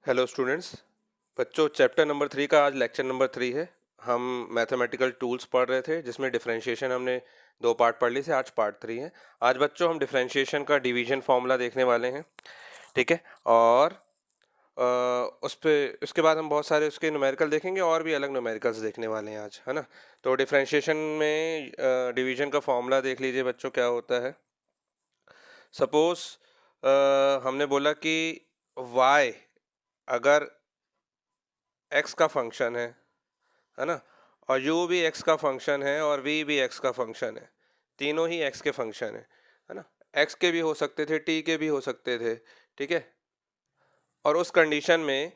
Hello students. बच्चों, chapter number 3 का आज लेक्चर नंबर 3 है। हम मैथमेटिकल टूल्स पढ़ रहे थे जिसमें डिफरेंशिएशन हमने 2 पार्ट पढ़ ली थे। आज पार्ट 3 है। आज बच्चों हम डिफरेंशिएशन का डिवीजन फार्मूला देखने वाले हैं। ठीक है। और उस पे उसके बाद हम बहुत सारे उसके न्यूमेरिकल देखेंगे और भी अलग न्यूमेरिकल्स देखने वाले हैं आज, है ना। तो डिफरेंशिएशन में डिवीजन का फार्मूला देख लीजिए बच्चों, क्या होता है। सपोज हमने बोला कि y अगर x का फंक्शन है ना, और u भी x का फंक्शन है और v भी x का फंक्शन है, तीनों ही x के फंक्शन है ना। x के भी हो सकते थे, t के भी हो सकते थे। ठीक है। और उस कंडीशन में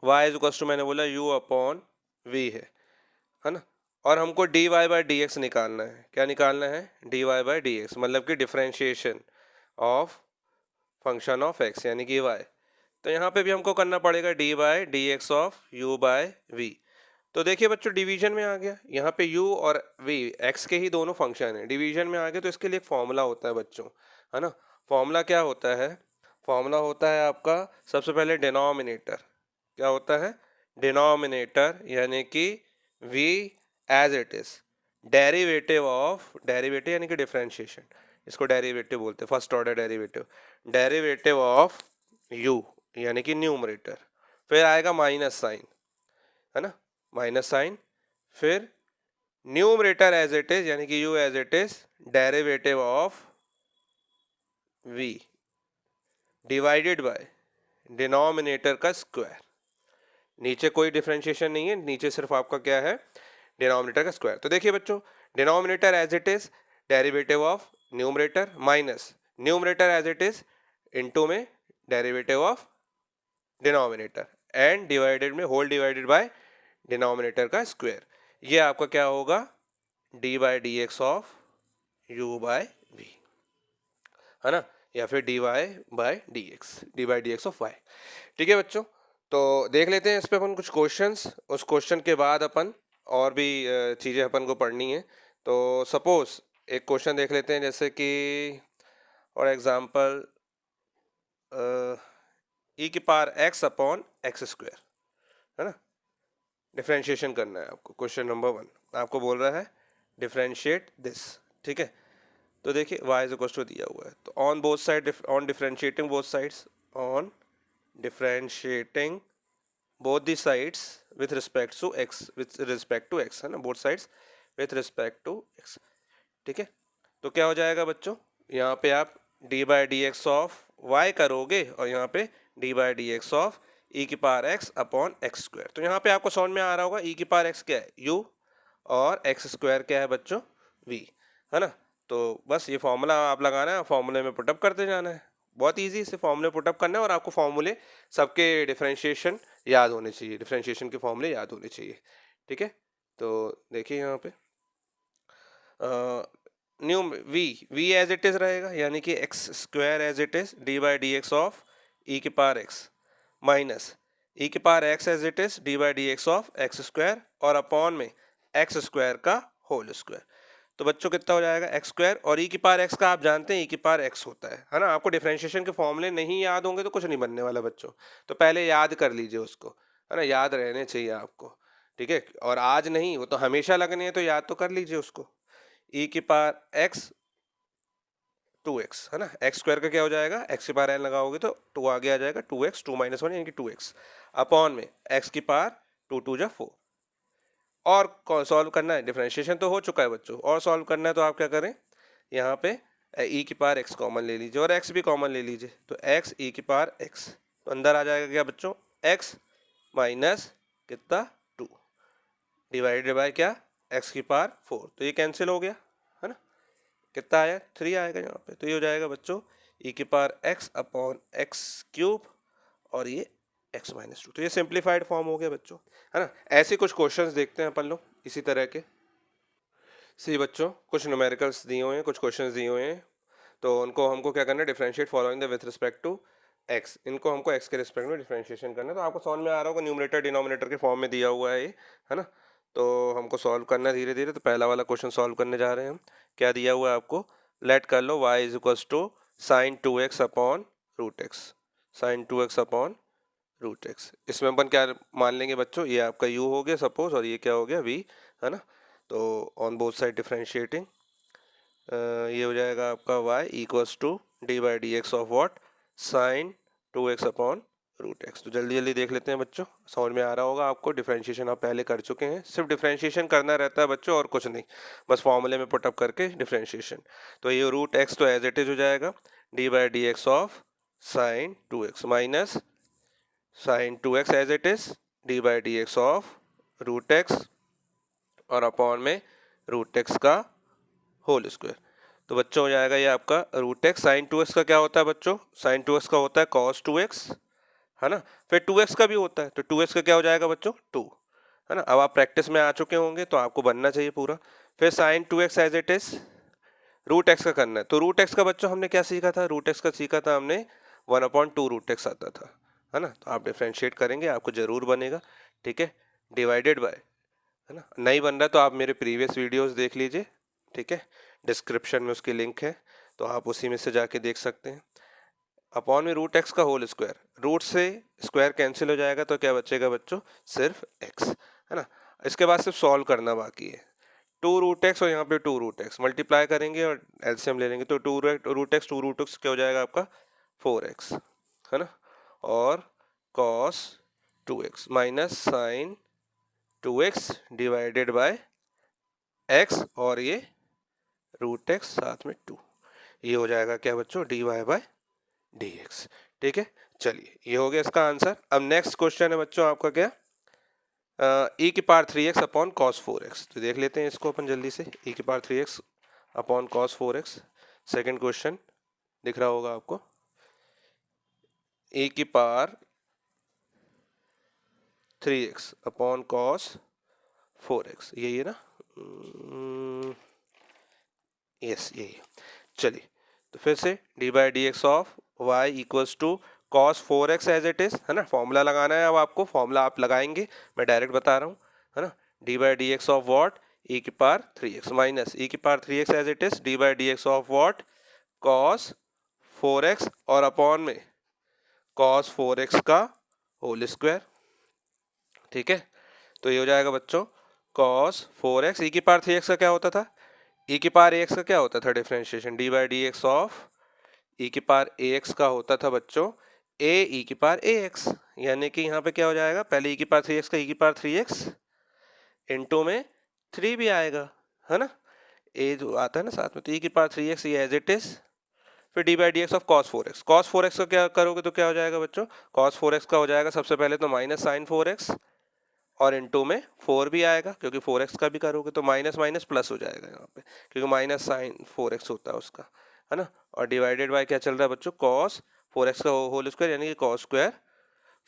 y इज इक्वल टू, मैंने बोला u अपॉन v है ना। और हमको dy बाई डी एक्स निकालना है। क्या निकालना है? dy बाई डी एक्स, मतलब कि differentiation of function of x यानी कि y। तो यहाँ पे भी हमको करना पड़ेगा d by d x of u by v. तो देखिए बच्चों, डिवीजन में आ गया। यहाँ पे u और v x के ही दोनों फंक्शन है, डिवीजन में आ गए। तो इसके लिए एक फॉर्मूला होता है बच्चों, है ना। फॉर्मूला क्या होता है? फॉर्मूला होता है आपका सबसे पहले डिनोमिनेटर। क्या होता है? डिनोमिनेटर यानी कि v as it is, derivative of, derivative यानी कि डिफरेंशिएशन, इसको डेरिवेटिव बोलते हैं, first order derivative. Derivative of u यानी कि न्यूमरेटर, फिर आएगा माइनस साइन, है ना, माइनस साइन। फिर न्यूमरेटर एज इट इज यानी कि u as it is, derivative of v divided by denominator का स्क्वायर। नीचे कोई डिफरेंशिएशन नहीं है, नीचे सिर्फ आपका क्या है? डिनोमिनेटर का स्क्वायर। तो देखिए बच्चों, denominator as it is, derivative of numerator, minus numerator as it is, into में derivative of denominator, and divided में होल डिवाइडेड बाय डिनोमिनेटर का स्क्वायर। ये आपका क्या होगा? D by d x of u by v, है ना, या फिर d y by d x, d by d x of y. ठीक है बच्चों, तो देख लेते हैं इस पे अपन कुछ क्वेश्चंस। उस क्वेश्चन के बाद अपन और भी चीज़ें अपन को पढ़नी है। तो सपोज एक क्वेश्चन देख लेते हैं, जैसे कि फॉर एग्जांपल ई की power x upon x square, है ना। डिफरेंशिएशन करना है आपको। क्वेश्चन नंबर 1 आपको बोल रहा है डिफरेंशिएट दिस। ठीक है। तो देखिए y इज इक्वल टू दिया हुआ है, तो on both side, on differentiating both sides, on differentiating both the sides with respect to x, with respect to x, है ना, both sides with respect to x। ठीक है। तो क्या हो जाएगा बच्चों, यहाँ पे आप d by d x of y करोगे और यहाँ पे d by d x of e की power x upon x square. तो यहाँ पे आपको समझ में आ रहा होगा ई की पावर एक्स क्या है? u, और एक्स स्क्वायर क्या है बच्चों? v, है ना। तो बस ये फॉर्मूला आप लगाना है, फॉर्मूले में पुटअप करते जाना है। बहुत इजी से फॉर्मूले पुटअप करना है, और आपको फॉर्मूले सबके डिफरेंशिएशन याद होने चाहिए, डिफरेंशिएशन के फॉर्मूले याद होने चाहिए। ठीक है। तो देखिए यहाँ पे new v as it is रहेगा, यानी कि x square as it is, d by d x of e की पावर एक्स, माइनस ई की power x as it is, d by d x of x square, और upon में x square का whole square. तो बच्चों कितना हो जाएगा? एक्स स्क्वायर, और ई की पावर एक्स का आप जानते हैं ई की पावर एक्स होता है ना। आपको डिफरेंशिएशन के फॉर्मूले नहीं याद होंगे तो कुछ नहीं बनने वाला बच्चों। तो पहले याद कर लीजिए उसको, है ना, याद रहने चाहिए आपको। ठीक है। और आज नहीं, वो तो हमेशा लगने हैं, तो याद तो कर लीजिए उसको। ई की पावर एक्स 2x, है ना, एक्स स्क्वायर का क्या हो जाएगा? एक्स की पावर n लगाओगे तो 2 आगे आ जाएगा, 2x, 2 माइनस 1 यानी कि 2x, अपॉन में एक्स की पावर 2 2 जा 4। और सॉल्व करना है, डिफरेंशिएशन तो हो चुका है बच्चों, और सॉल्व करना है तो आप क्या करें, यहाँ पे ई की पावर x कॉमन ले लीजिए और x भी कॉमन ले लीजिए। तो x ई की पावर x, तो अंदर आ जाएगा क्या बच्चों? x माइनस कितना 2 डिवाइडेड बाय क्या? x की पावर 4। तो ये कैंसिल हो गया, है ना। कितना आया? 3 आएगा यहाँ पे। तो ये हो जाएगा बच्चों ई की power x upon x cube, और ये x माइनस 2। तो ये सिंप्लीफाइड फॉर्म हो गया बच्चों, है ना। ऐसे कुछ क्वेश्चंस देखते हैं अपन लोग इसी तरह के। सी बच्चों, कुछ न्यूमेरिकल्स दिए हुए हैं, कुछ क्वेश्चंस दिए हुए हैं। तो उनको हमको क्या करना है? Differentiate following the with respect to x। इनको हमको x के रिस्पेक्ट में डिफरेंशिएशन करना है। तो आपको समझ में आ रहा होगा, न्यूमरेटर डिनोमिनेटर के फॉर्म में दिया हुआ है ये, है ना। तो हमको सॉल्व करना है धीरे धीरे। तो पहला वाला क्वेश्चन सॉल्व करने जा रहे हैं हम। क्या दिया हुआ है आपको? लेट कर लो y is equal to sine 2x upon root x, sine 2x upon root x. इसमें अपन क्या मान लेंगे बच्चों, ये आपका u हो गया सपोज, और ये क्या हो गया v, है ना। तो ऑन बोथ साइड डिफ्रेंशिएटिंग, ये हो जाएगा आपका y equals to d by d x of what, sine 2x upon root x. तो जल्दी जल्दी देख लेते हैं बच्चों, समझ में आ रहा होगा आपको। डिफरेंशिएशन आप पहले कर चुके हैं, सिर्फ डिफरेंशिएशन करना रहता है बच्चों और कुछ नहीं, बस फॉर्मूले में पुटअप करके डिफरेंशिएशन। तो ये रूट एक्स तो एज इट इज हो जाएगा d by d x of sine 2x minus sine 2x as it is d by d x of root x और अपॉन में रूट एक्स का होल स्क्वायर। तो बच्चों हो जाएगा ये आपका रूट एक्स, साइन 2x का क्या होता है बच्चों, साइन 2x का होता है कॉस 2x, है ना। फिर 2x का भी होता है, तो 2x का क्या हो जाएगा बच्चों 2, है ना। अब आप प्रैक्टिस में आ चुके होंगे तो आपको बनना चाहिए पूरा। फिर sine 2x as it is root x का करना है। तो रूट एक्स का बच्चों हमने क्या सीखा था, रूट एक्स का सीखा था हमने 1/2 रूट एक्स आता था, है ना। तो आप डिफ्रेंशिएट करेंगे आपको जरूर बनेगा, ठीक है। डिवाइडेड बाय, है ना। नहीं बन रहा तो आप मेरे प्रीवियस वीडियोस देख लीजिए, ठीक है, डिस्क्रिप्शन में उसकी लिंक है, तो आप उसी में से जाके देख सकते हैं। अपॉन में रूट एक्स का होल स्क्वायर, रूट से स्क्वायर कैंसिल हो जाएगा तो क्या बचेगा बच्चों, सिर्फ एक्स, है ना। इसके बाद सिर्फ सॉल्व करना बाकी है। 2 रूट एक्स और यहाँ पे 2 रूट एक्स मल्टीप्लाई करेंगे और एलसीएम ले लेंगे, तो 2 रूट एक्स क्या हो जाएगा आपका 4x, है ना। और cos 2x minus sine 2x divided by x और ये रूट एक्स साथ में 2, ये हो जाएगा क्या बच्चों dy बाय dx, ठीक है। चलिए ये हो गया इसका आंसर। अब नेक्स्ट क्वेश्चन है बच्चों आपका क्या, e की power 3x upon cos 4x। तो देख लेते हैं इसको अपन जल्दी से, e की power 3x upon cos 4x। Second question दिख रहा होगा आपको, e की power 3x upon cos 4x, यही है ना, यस यही है। चलिए तो फिर से d by d x of y equals to cos 4x as it is, है ना। फॉर्मूला लगाना है, अब आपको फॉर्मूला आप लगाएंगे, मैं डायरेक्ट बता रहा हूँ, है ना। D by d x of what, e की पावर 3x माइनस ई की power 3x as it is d by d x of what cos 4x और अपॉन में कॉस 4x का होल स्क्वायर, ठीक है। तो ये हो जाएगा बच्चों कॉस 4x, ई की पावर 3x का क्या होता था, ई की पावर ax का क्या होता था differentiation, d by d x of e की पावर ax का होता था बच्चों a ई की पावर ax, यानी कि यहाँ पे क्या हो जाएगा, पहले ई की पावर 3x का ई की पावर 3x इंटू में 3 भी आएगा, है ना, a जो आता है ना साथ में, तो ई की पावर 3x ये एज इट इज, फिर d by d x of cos 4x, cos 4x का क्या करोगे तो क्या हो जाएगा बच्चों, कॉस 4x का हो जाएगा सबसे पहले तो माइनस साइन 4x और इनटू में 4 भी आएगा, क्योंकि 4x का भी करोगे तो माइनस माइनस प्लस हो जाएगा यहाँ पे, क्योंकि माइनस साइन 4x होता है उसका, है ना। और डिवाइडेड बाय क्या चल रहा है बच्चों, कॉस 4x का होल स्क्वायर, यानी कि कॉस स्क्वायर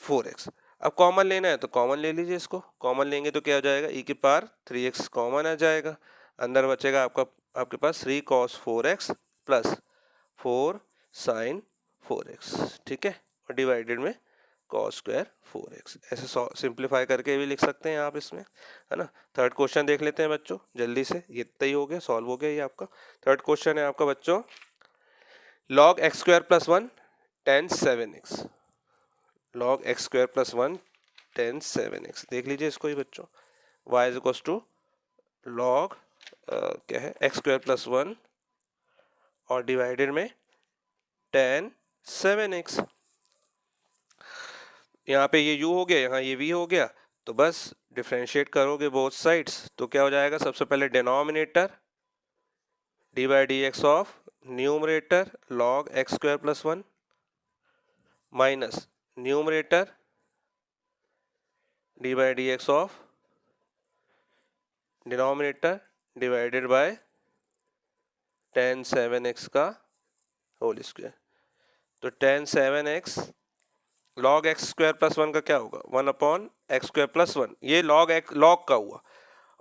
4x। अब कॉमन लेना है तो कॉमन ले लीजिए, इसको कॉमन लेंगे तो क्या हो जाएगा, ई की पावर 3x कॉमन आ जाएगा, अंदर बचेगा आपके पास 3 cos 4x plus 4 sin 4x, ठीक है, और डिवाइडेड में कॉस स्क्वायर 4x। ऐसे सिंप्लीफाई करके भी लिख सकते हैं आप इसमें, है ना। थर्ड क्वेश्चन देख लेते हैं बच्चों जल्दी से, ये इतना ही हो गया, सॉल्व हो गया ये आपका। थर्ड क्वेश्चन है आपका बच्चों log x square plus 1 tan 7x, log x square plus 1 tan 7x, देख लीजिए इसको ही बच्चों, y is equals to log क्या है x स्क्वायर प्लस 1 और डिवाइडेड में tan 7x। यहाँ पे ये u हो गया, यहाँ ये v हो गया, तो बस डिफ्रेंशिएट करोगे बोथ साइड्स तो क्या हो जाएगा, सबसे पहले denominator D by d x of numerator log x square plus 1 minus numerator D by d x of denominator divided by tan 7x का होल स्क्वायर। तो tan 7x log x square plus 1 का क्या होगा, 1/x square plus 1, ये log का हुआ,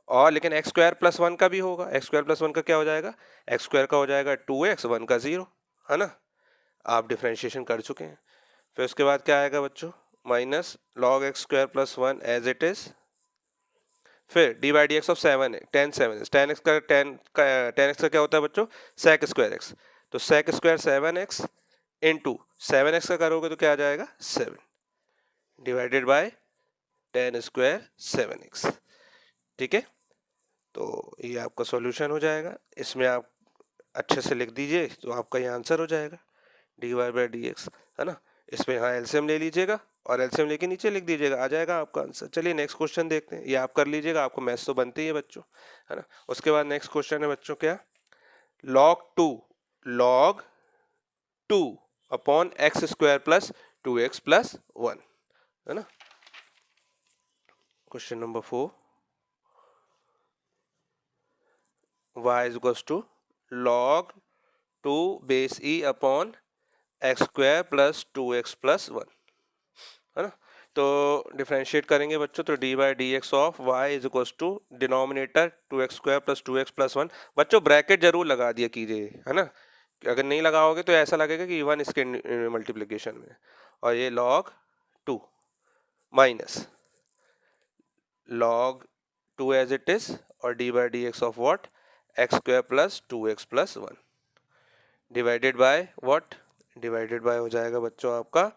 और लेकिन x स्क्वायर प्लस 1 का भी होगा, x स्क्वायर प्लस 1 का क्या हो जाएगा, x स्क्वायर का हो जाएगा 2x, 1 का 0, है ना। आप डिफ्रेंशिएशन कर चुके हैं। फिर उसके बाद क्या आएगा बच्चों, minus log x square plus 1 as it is, फिर d by d x of 7 tan 7x, tan x का क्या होता है बच्चों, sec स्क्वायर x, तो sec square 7x into 7x का करोगे तो क्या आ जाएगा 7 डिवाइडेड बाय 10 स्क्वायर 7x। ठीक है, तो ये आपका सॉल्यूशन हो जाएगा। इसमें आप अच्छे से लिख दीजिए तो आपका ये आंसर हो जाएगा dy बाई डी एक्स, है ना। इसमें यहाँ एलसीएम ले लीजिएगा और एलसीएम लेके नीचे लिख दीजिएगा, आ जाएगा आपका आंसर। चलिए नेक्स्ट क्वेश्चन देखते हैं, ये आप कर लीजिएगा, आपको मैथ्स तो बनती है बच्चों, है ना। उसके बाद नेक्स्ट क्वेश्चन है बच्चों क्या, log 2 upon x square plus 2x plus 1, है ना। Question number 4, y is equals to log 2 base e upon x square plus 2x plus 1, है ना। तो डिफरेंशिएट करेंगे बच्चों, तो d by d x of y is equals to denominator 2x square plus 2x plus 1। बच्चों bracket जरूर लगा दिया कीजिए, है ना, अगर नहीं लगाओगे तो ऐसा लगेगा कि इवन इसके मल्टीप्लिकेशन में, और ये log 2 minus log 2 as it is और d by d x of what x square plus 2x plus 1 divided by what, divided by हो जाएगा बच्चों आपका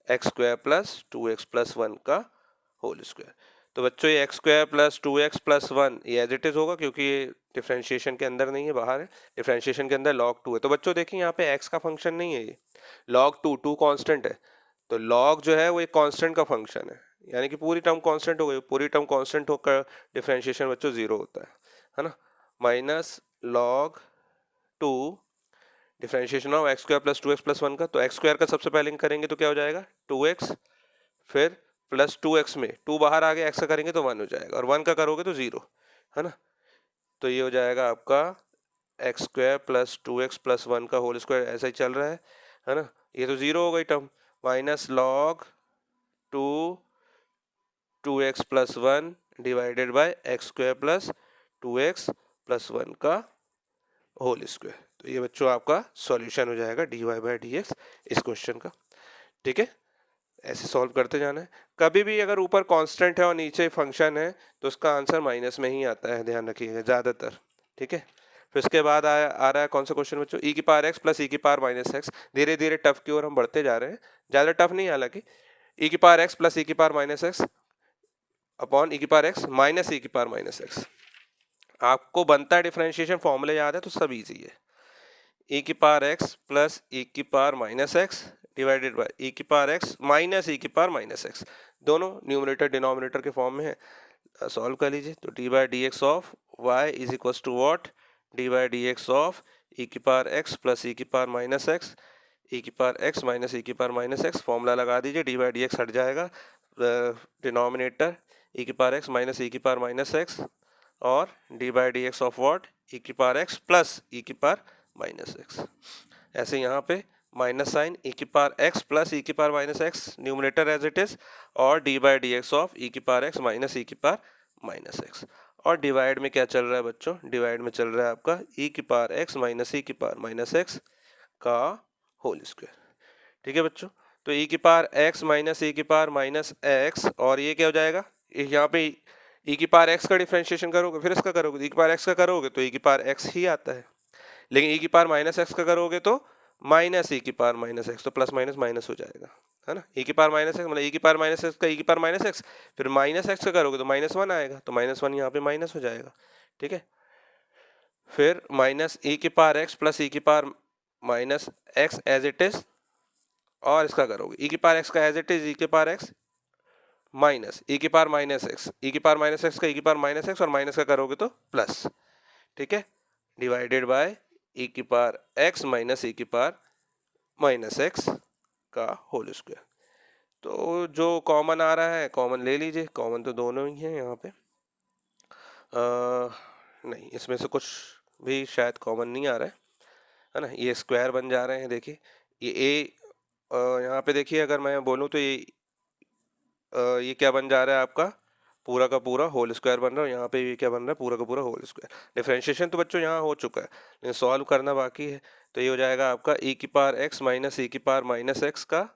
x square plus 2x plus 1 का होल स्क्वायर। तो बच्चों ये x square plus 2x plus 1 ये एज इट इज होगा, क्योंकि ये डिफरेंशिएशन के अंदर नहीं है, बाहर है। डिफरेंशिएशन के अंदर log 2 है, तो बच्चों देखिए यहाँ पे x का फंक्शन नहीं है, ये log 2 कांस्टेंट है, तो log जो है वो एक कांस्टेंट का फंक्शन है, यानी कि पूरी टर्म कांस्टेंट हो गई, पूरी टर्म कांस्टेंट होकर डिफरेंशिएशन बच्चों 0 होता है ना। Minus log 2 differentiation of x square plus 2x plus 1 का, तो एक्स स्क्वायर का सबसे पहले करेंगे तो क्या हो जाएगा 2x, फिर प्लस 2x में 2 बाहर आ गया, x का करेंगे तो 1 हो जाएगा, और 1 का करोगे तो 0, है ना। तो ये हो जाएगा आपका x square plus 2x plus 1 का होल स्क्वायर, ऐसा ही चल रहा है ना। ये तो 0 हो गई term, minus log 2 2x plus 1 divided bye x square plus 2x plus 1 का होल स्क्वायर। तो ये बच्चों आपका सॉल्यूशन हो जाएगा dy बाई डी एक्स इस क्वेश्चन का। ठीक है, ऐसे सॉल्व करते जाना है। कभी भी अगर ऊपर कांस्टेंट है और नीचे फंक्शन है तो उसका आंसर माइनस में ही आता है, ध्यान रखिएगा ज़्यादातर। ठीक है, फिर उसके बाद आ रहा है कौन सा क्वेश्चन बच्चों, ई की पावर एक्स प्लस ई की पावर माइनस एक्स। धीरे धीरे टफ की ओर हम बढ़ते जा रहे हैं, ज़्यादा टफ नहीं, हालांकि ई की पावर एक्स प्लस ई की पावर माइनस एक्स अपॉन ई की पावर एक्स माइनस ई की पावर माइनस एक्स। आपको बनता है डिफरेंशिएशन फॉर्मूला याद है तो सब इजी है। ई की पावर एक्स प्लस ई की power minus x divided by e की पावर एक्स माइनस ई की पावर माइनस एक्स, दोनों न्यूमरेटर डिनोमिनेटर के फॉर्म में है। सॉल्व कर लीजिए, तो d by d x of y is equal to what, d by d x of e की पावर एक्स प्लस ई की पावर माइनस एक्स, ई की पावर एक्स माइनस ई की पावर माइनस एक्स, फॉर्मूला लगा दीजिए, D by d x हट जाएगा, denominator ई की power x minus e की पावर माइनस एक्स और d by d x of what e की पावर एक्स प्लस ई की पावर माइनस एक्स। ऐसे यहाँ पे माइनस साइन ई की पावर एक्स प्लस ई की power minus x numerator as it is, और d by d x of e की power x minus e की पावर माइनस एक्स। और डिवाइड में क्या चल रहा है बच्चों, डिवाइड में चल रहा है आपका ई की पावर एक्स माइनस ई की पावर माइनस एक्स का होल स्क्वायर। ठीक है बच्चों, तो ई की पावर एक्स माइनस ई की पावर माइनस एक्स, और ये क्या हो जाएगा, यहाँ पे ई की पावर एक्स का डिफरेंशिएशन करोगे फिर इसका करोगे, ई की पावर एक्स का करोगे तो ई की पावर एक्स ही आता है, लेकिन ई की पावर माइनस एक्स का करोगे तो माइनस ई की पावर माइनस एक्स, तो प्लस माइनस माइनस हो जाएगा, है ना। ई की पावर माइनस एक्स मतलब ई की पावर माइनस एक्स का ई की पावर माइनस एक्स, फिर माइनस एक्स का करोगे तो माइनस 1 आएगा, तो माइनस 1 यहाँ पे माइनस हो जाएगा। ठीक है, फिर माइनस ई की पावर एक्स प्लस ई की power minus x as it is, और इसका करोगे ई की पावर एक्स का एज इट इज ई की पावर एक्स माइनस ई की पावर माइनस एक्स, ई की पावर माइनस एक्स का ई की पावर माइनस एक्स, और माइनस का करोगे तो प्लस। ठीक है, डिवाइडेड बाय ई की पावर एक्स माइनस ई की पावर माइनस एक्स का होल स्क्वायर। तो जो कॉमन आ रहा है कॉमन ले लीजिए, कॉमन तो दोनों ही हैं यहाँ पे, नहीं इसमें से कुछ भी शायद कॉमन नहीं आ रहा है ना। ये स्क्वायर बन जा रहे हैं, देखिए ये ए यहाँ पे देखिए, अगर मैं बोलूँ तो ये क्या बन जा रहा है आपका, पूरा का पूरा होल स्क्वायर बन रहा है, यहाँ पे ये क्या बन रहा है, पूरा का पूरा होल स्क्वायर। डिफरेंशिएशन तो बच्चों यहाँ हो चुका है, लेकिन सॉल्व करना बाकी है। तो ये हो जाएगा आपका ई की पावर एक्स माइनस ई की पावर माइनस एक्स का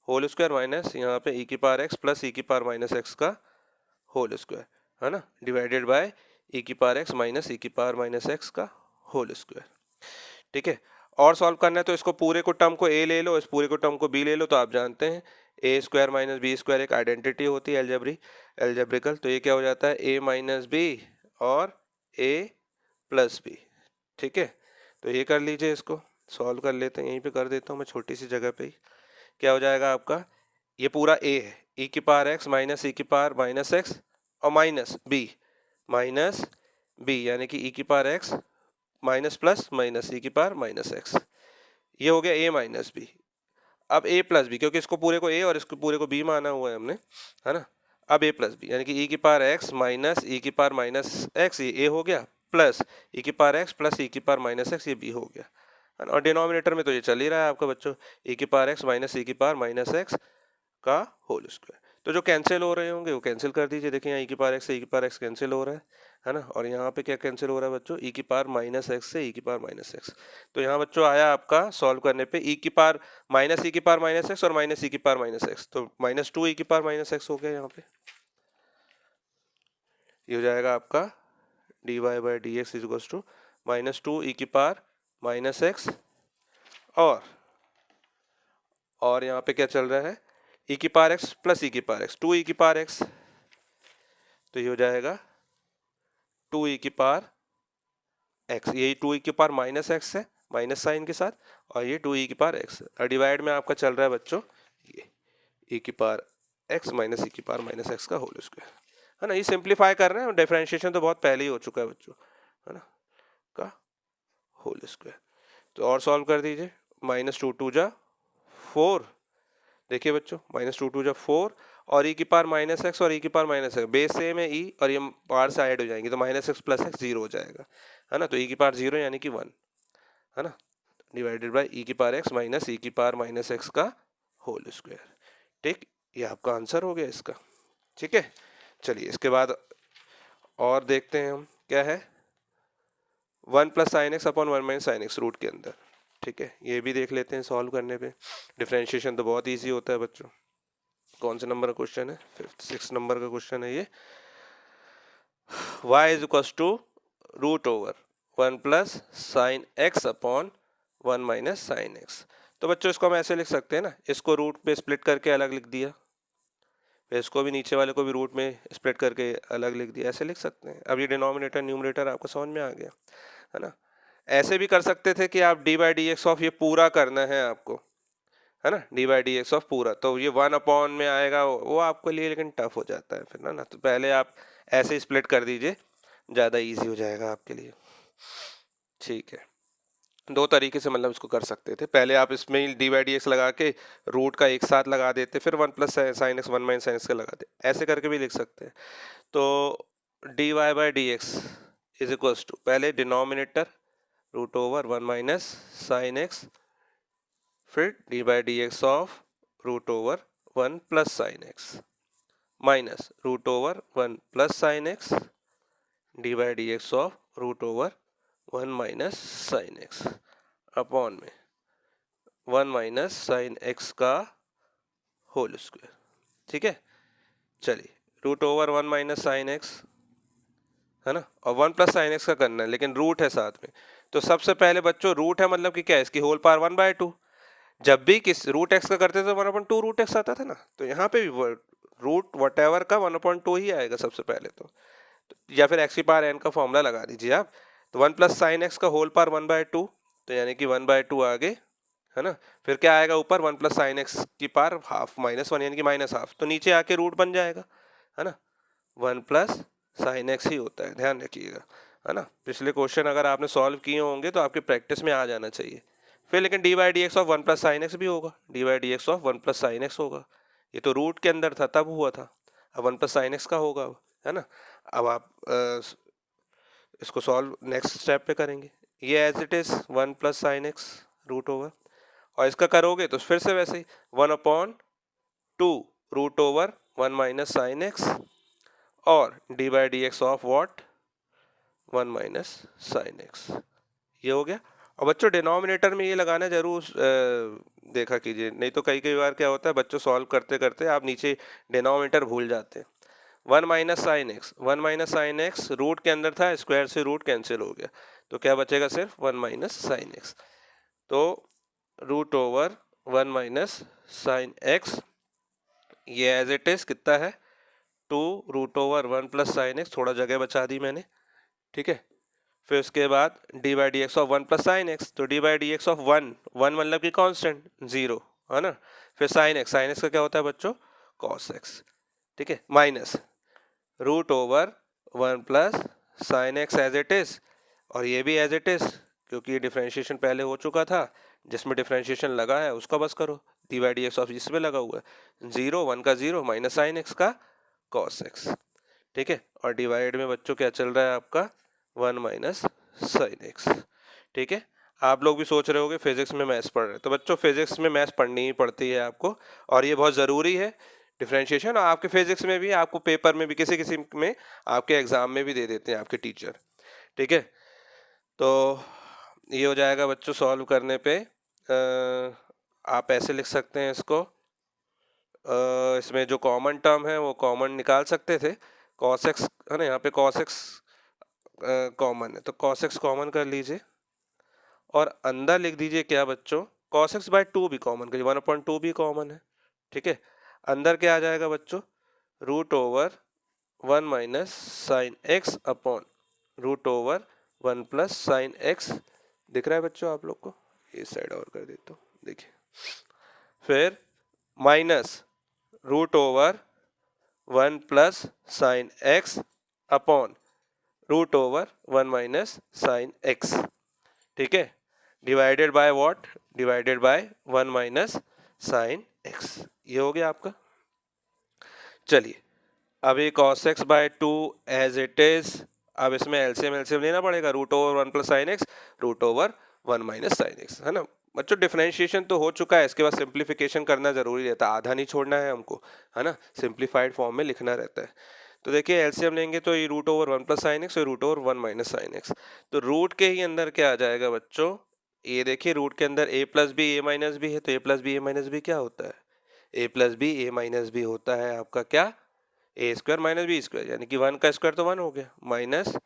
होल स्क्वायर माइनस यहाँ पे ई की पावर एक्स प्लस ई की पावर माइनस एक्स का होल स्क्वायर, है ना, डिवाइडेड बाय ई की पावर एक्स माइनस ई की पावर माइनस एक्स का होल स्क्वायर। ठीक है, और सॉल्व करना है तो इसको पूरे को टर्म को ए ले लो, इस पूरे को टर्म को बी ले लो, तो आप जानते हैं ए स्क्वायर माइनस बी स्क्वायर एक आइडेंटिटी होती है एल्जेब्रिकल, तो ये क्या हो जाता है ए माइनस बी और ए प्लस बी। ठीक है, तो ये कर लीजिए, इसको सॉल्व कर लेते हैं, यहीं पे कर देता हूँ मैं छोटी सी जगह पे ही। क्या हो जाएगा आपका, ये पूरा ए है, ई की पावर एक्स माइनस ई की पावर माइनस एक्स और माइनस बी यानी कि ई की power x minus plus minus e की पावर माइनस एक्स। ये हो गया ए माइनस बी। अब ए प्लस बी, क्योंकि इसको पूरे को ए और इसको पूरे को बी माना हुआ है हमने, है ना। अब ए प्लस बी यानी कि ई की पावर एक्स माइनस ई की पावर माइनस एक्स, ये ए हो गया, प्लस ई की पावर एक्स प्लस ई की पावर माइनस एक्स, ये बी हो गया, है ना। और डिनोमिनेटर में तो ये चल ही रहा है आपका बच्चों, ई की पावर एक्स माइनस ई की पावर माइनस एक्स का होल स्क्वायर। तो जो कैंसिल हो रहे होंगे वो कैंसिल कर दीजिए। देखिए यहाँ ई की पावर एक्स से ई की पावर एक्स कैंसिल हो रहा है ना। और यहाँ पे क्या कैंसिल हो रहा है बच्चों, ई की पावर माइनस एक्स से ई की पावर माइनस एक्स। तो यहाँ बच्चों आया आपका सॉल्व करने पे ई की पावर माइनस ई की पावर माइनस एक्स और माइनस ई की पावर माइनस एक्स, तो माइनस टू ई की पावर माइनस एक्स हो गया यहाँ पे। ये हो जाएगा आपका d y by d x is equal to minus two e की पावर माइनस एक्स और यहाँ पे क्या चल रहा है, ई की पावर एक्स प्लस ई की पावर एक्स, टू ई की पावर एक्स, तो ये हो जाएगा टू ई की पावर एक्स, यही टू ई की पावर माइनस एक्स है माइनस साइन के साथ, और ये टू ई की पावर एक्स। और डिवाइड में आपका चल रहा है बच्चों ये ई की पावर एक्स माइनस ई की पावर माइनस एक्स का होल स्क्वायर, है ना। ये सिंप्लीफाई कर रहे हैं, डिफरेंशिएशन तो बहुत पहले ही हो चुका है बच्चों, है ना, का होल स्क्वायर। तो और सॉल्व कर दीजिए, माइनस टू टू जा फोर, देखिए बच्चों माइनस टू टू जा फोर और ई की पावर माइनस एक्स और ई की power minus x, base same है ई और ये पावर से ऐड हो जाएंगे, तो minus x plus x zero हो जाएगा, है ना। तो ई की पावर जीरो यानी कि वन, है ना, डिवाइडेड बाई ई की पावर एक्स माइनस ई की पावर माइनस एक्स का होल स्क्वायर। ठीक, ये आपका आंसर हो गया इसका। ठीक है, चलिए इसके बाद और देखते हैं हम क्या है, one plus sine x upon one minus sine x root के अंदर। ठीक है, ये भी देख लेते हैं सॉल्व करने पे। डिफरेंशिएशन तो बहुत इजी होता है बच्चों। कौन से नंबर का क्वेश्चन है, फिफ्थ सिक्स नंबर का क्वेश्चन है ये। y is equal to root over one plus sine x upon one minus sine x. तो बच्चों इसको हम ऐसे लिख सकते हैं ना, इसको रूट पे स्प्लिट करके अलग लिख दिया, फिर इसको भी नीचे वाले को भी रूट में स्प्लिट करके अलग लिख दिया, ऐसे लिख सकते हैं। अब ये डिनोमिनेटर न्यूमरेटर आपको समझ में आ गया, है ना। ऐसे भी कर सकते थे कि आप d by d x of ये पूरा करना है आपको, है ना, d by d x of पूरा, तो ये वन अपॉन में आएगा, वो आपके लिए लेकिन टफ हो जाता है फिर ना। तो पहले आप ऐसे ही स्प्लिट कर दीजिए, ज़्यादा इजी हो जाएगा आपके लिए। ठीक है, दो तरीके से मतलब इसको कर सकते थे, पहले आप इसमें डी बाई डी एक्स लगा के रूट का एक साथ लगा देते, फिर one plus sine x one minus sine x का लगाते, ऐसे करके भी लिख सकते हैं। तो d y by d x is equals to, पहले denominator root over one minus sine x, फिर d by d x of root over one plus sine x minus root over one plus sine x d by d x of root over one minus sine x upon में one minus sine x का whole square. ठीक है, चलिए root over one minus sine x, है ना, और one plus sine x का करना है, लेकिन रूट है साथ में। तो सबसे पहले बच्चों रूट है मतलब कि क्या है, इसकी whole power one by two. जब भी किस रूट एक्स का करते थे one upon two root x आता था ना, तो यहाँ पे भी रूट वट एवर का वन अपॉइंट टू ही आएगा सबसे पहले तो, या फिर एक्स की पावर एन का फॉर्मूला लगा दीजिए आप। तो वन प्लस साइन एक्स का whole power one by two, तो यानी कि वन बाय टू आगे, है ना। फिर क्या आएगा ऊपर, वन प्लस साइन एक्स की पावर हाफ माइनस वन यानी कि माइनस हाफ, तो नीचे आके रूट बन जाएगा, है ना। वन प्लस साइन एक्स ही होता है, ध्यान रखिएगा, है ना। पिछले क्वेश्चन अगर आपने सॉल्व किए होंगे तो आपकी प्रैक्टिस में आ जाना चाहिए। फिर लेकिन D by d x of one plus sine x भी होगा, d by d x of one plus sine x होगा, ये तो रूट के अंदर था तब हुआ था, अब वन प्लस साइन एक्स का होगा, है ना। अब आप इसको सॉल्व नेक्स्ट स्टेप पे करेंगे, ये as it is one plus sine x root over, और इसका करोगे तो फिर से वैसे ही one upon two root over one minus sine x और d by d x of what one minus sine x, ये हो गया। और बच्चों डिनोमिनेटर में ये लगाना जरूर देखा कीजिए, नहीं तो कई कई बार क्या होता है बच्चों सॉल्व करते करते आप नीचे डिनोमिनेटर भूल जाते हैं। One minus sine x root के अंदर था, स्क्वायर से रूट कैंसिल हो गया, तो क्या बचेगा सिर्फ वन माइनस साइन एक्स। तो root over one minus sine x ये एज इट इज कितना है 2√1 साइन एक्स, थोड़ा जगह बचा दी मैंने, ठीक है। फिर उसके बाद d by d x of 1 plus sine x, तो d by d x of 1 मतलब कि कांस्टेंट 0 है ना। फिर साइन एक्स का क्या होता है बच्चों कॉस एक्स, ठीक है, minus √1 plus sine x as it is, और ये भी एज इट इज क्योंकि ये डिफ्रेंशिएशन पहले हो चुका था, जिसमें डिफ्रेंशिएशन लगा है उसका बस करो, D by d x of जिसमें लगा हुआ है 0 1 का 0 माइनस साइन एक्स का कॉस एक्स, ठीक है। और डिवाइड में बच्चों क्या चल रहा है आपका 1 माइनस साइन एक्स, ठीक है। आप लोग भी सोच रहे होगे फिजिक्स में मैथ्स पढ़ रहे हैं, तो बच्चों फिजिक्स में मैथ्स पढ़नी ही पड़ती है आपको, और ये बहुत ज़रूरी है डिफ्रेंशिएशन। और आपके फिजिक्स में भी, आपको पेपर में भी, किसी किसी में आपके एग्जाम में भी दे देते हैं आपके टीचर, ठीक है। तो ये हो जाएगा बच्चों सॉल्व करने पे। आप ऐसे लिख सकते हैं इसको, इसमें जो कॉमन टर्म है वो कॉमन निकाल सकते थे, cos x है ना, यहाँ पे cos x कॉमन है तो cos x कॉमन कर लीजिए, और अंदर लिख दीजिए क्या बच्चों cos x बाई 2 भी कॉमन करिए, 1/2 भी कॉमन है, ठीक है। अंदर क्या आ जाएगा बच्चों √1 minus sine x upon √1 plus sine x, दिख रहा है बच्चों आप लोग को, इस साइड और कर देता हूँ, देखिए। फिर minus √1 plus sine x upon √1 minus sine x, ठीक है, divided by what, divided by 1 minus sine x, ये हो गया आपका। चलिए अब ये cos x by 2 as it is, अब इसमें एलसीएम लेना पड़ेगा √1 plus sine x √1 minus sine x, है ना बच्चों। डिफरेंशिएशन तो हो चुका है, इसके बाद सिंप्लीफिकेशन करना जरूरी रहता है, आधा नहीं छोड़ना है हमको, है ना, सिंप्लीफाइड फॉर्म में लिखना रहता है। तो देखिए एलसीएम लेंगे तो ये √1 प्लस साइन एक्स और √1 माइनस साइन एक्स, तो रूट के ही अंदर क्या आ जाएगा बच्चों, ये देखिए रूट के अंदर a plus b a minus b है, तो a plus b a minus b क्या होता है, a plus b a minus b होता है आपका क्या, a square minus b square, यानी कि 1 का स्क्वायर तो 1 हो गया, माइनस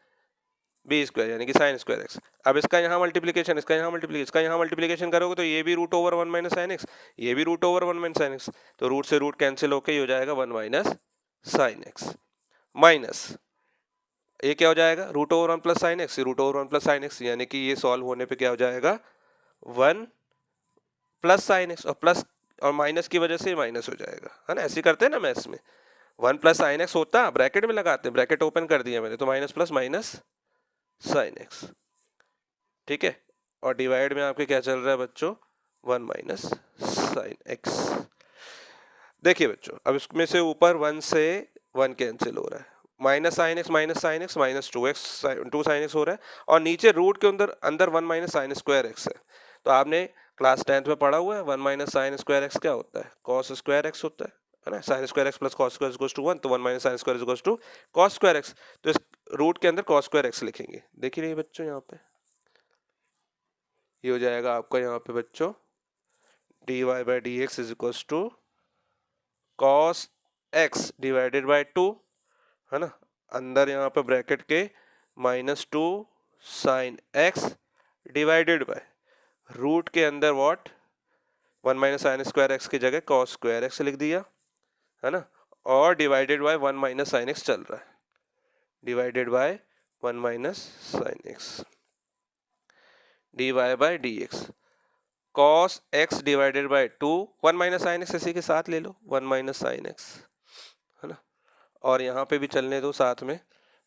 बी स्क्वायर यानी कि साइन स्क्वायर एक्स। अब इसका यहाँ मल्टीप्लीकेशन, इसका यहाँ मल्टीप्लीकेशन, इसका यहाँ मल्टीप्लीकेशन करोगे तो ये भी √1 माइनस साइन एक्स, ये भी √1 माइनस साइन एक्स, तो रूट से रूट कैंसिल होकर ये हो जाएगा 1 माइनस साइन एक्स, माइनस ये क्या हो जाएगा √1 plus sine x, √1 plus sine x, यानी कि ये सॉल्व होने पे क्या हो जाएगा 1 प्लस साइन एक्स, और प्लस और माइनस की वजह से माइनस हो जाएगा, है ना, ऐसे करते हैं ना मैथ्स में, 1 प्लस साइन एक्स होता ब्रैकेट में लगाते हैं, ब्रैकेट ओपन कर दिया मैंने, तो minus plus minus sine x, ठीक है। और डिवाइड में आपके क्या चल रहा है बच्चों 1 माइनस साइन एक्स। देखिए बच्चों अब इसमें से ऊपर 1 से 1 कैंसिल हो रहा है, minus sine x minus 2 sine x हो रहा है, और नीचे रूट के अंदर अंदर 1 माइनस साइन स्क्वायर एक्स है। तो आपने क्लास 10th में पढ़ा हुआ है 1 माइनस साइन स्क्वायर एक्स क्या होता है, कॉस स्क्वायर एक्स होता है ना, sine square x plus cos square equals to 1, तो 1 minus sine square equals to cos square x, तो इस रूट के अंदर कॉस स्क्वायर एक्स लिखेंगे, देखिए बच्चों यहाँ पे ये हो जाएगा आपका यहाँ पे बच्चों d y by d x is equals to cos x divided by 2, है ना, अंदर यहाँ पे ब्रैकेट के -2 sine x divided by root के अंदर what 1 minus sine square x की जगह कॉस स्क्वायर एक्स लिख दिया, है ना, और divided by 1 minus sine x चल रहा है, divided by 1 minus sine x d y by d x, cos x divided by 2, 1 minus sine x इसी के साथ ले लो 1 माइनस साइन एक्स, है ना, और यहाँ पे भी चलने दो साथ में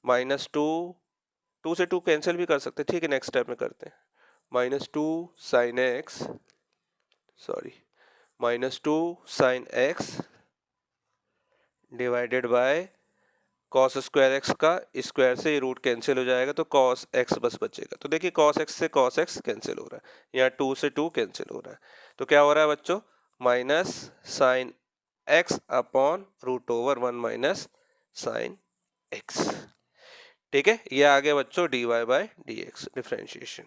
-2 से 2 कैंसिल भी कर सकते हैं, ठीक है, नेक्स्ट स्टेप में करते हैं, -2 sine x, sorry -2 sine x divided by cos square x का स्क्वायर से ये रूट कैंसिल हो जाएगा, तो कॉस एक्स बस बचेगा, तो देखिए कॉस एक्स से कॉस एक्स कैंसिल हो रहा है, यहाँ 2 से 2 कैंसिल हो रहा है, तो क्या हो रहा है बच्चों minus sine x upon √1 minus sine x, ठीक है। ये आ गया बच्चों d y by d x differentiation,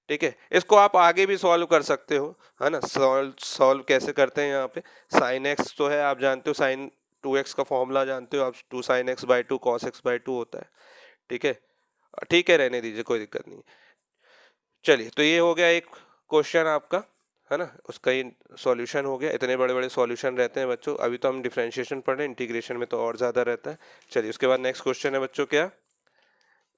ठीक है। इसको आप आगे भी सॉल्व कर सकते हो, है ना, सॉल्व कैसे करते हैं, यहाँ पे साइन एक्स तो है आप जानते हो, साइन 2x का फॉर्मूला जानते हो आप, 2 sine x by 2 cos x by 2 होता है, ठीक है, ठीक है रहने दीजिए कोई दिक्कत नहीं। चलिए तो ये हो गया एक क्वेश्चन आपका, है ना, उसका ही सॉल्यूशन हो गया। इतने बड़े बड़े सॉल्यूशन रहते हैं बच्चों, अभी तो हम डिफरेंशिएशन पढ़ रहे हैं, इंटीग्रेशन में तो और ज़्यादा रहता है। चलिए उसके बाद नेक्स्ट क्वेश्चन है बच्चों क्या,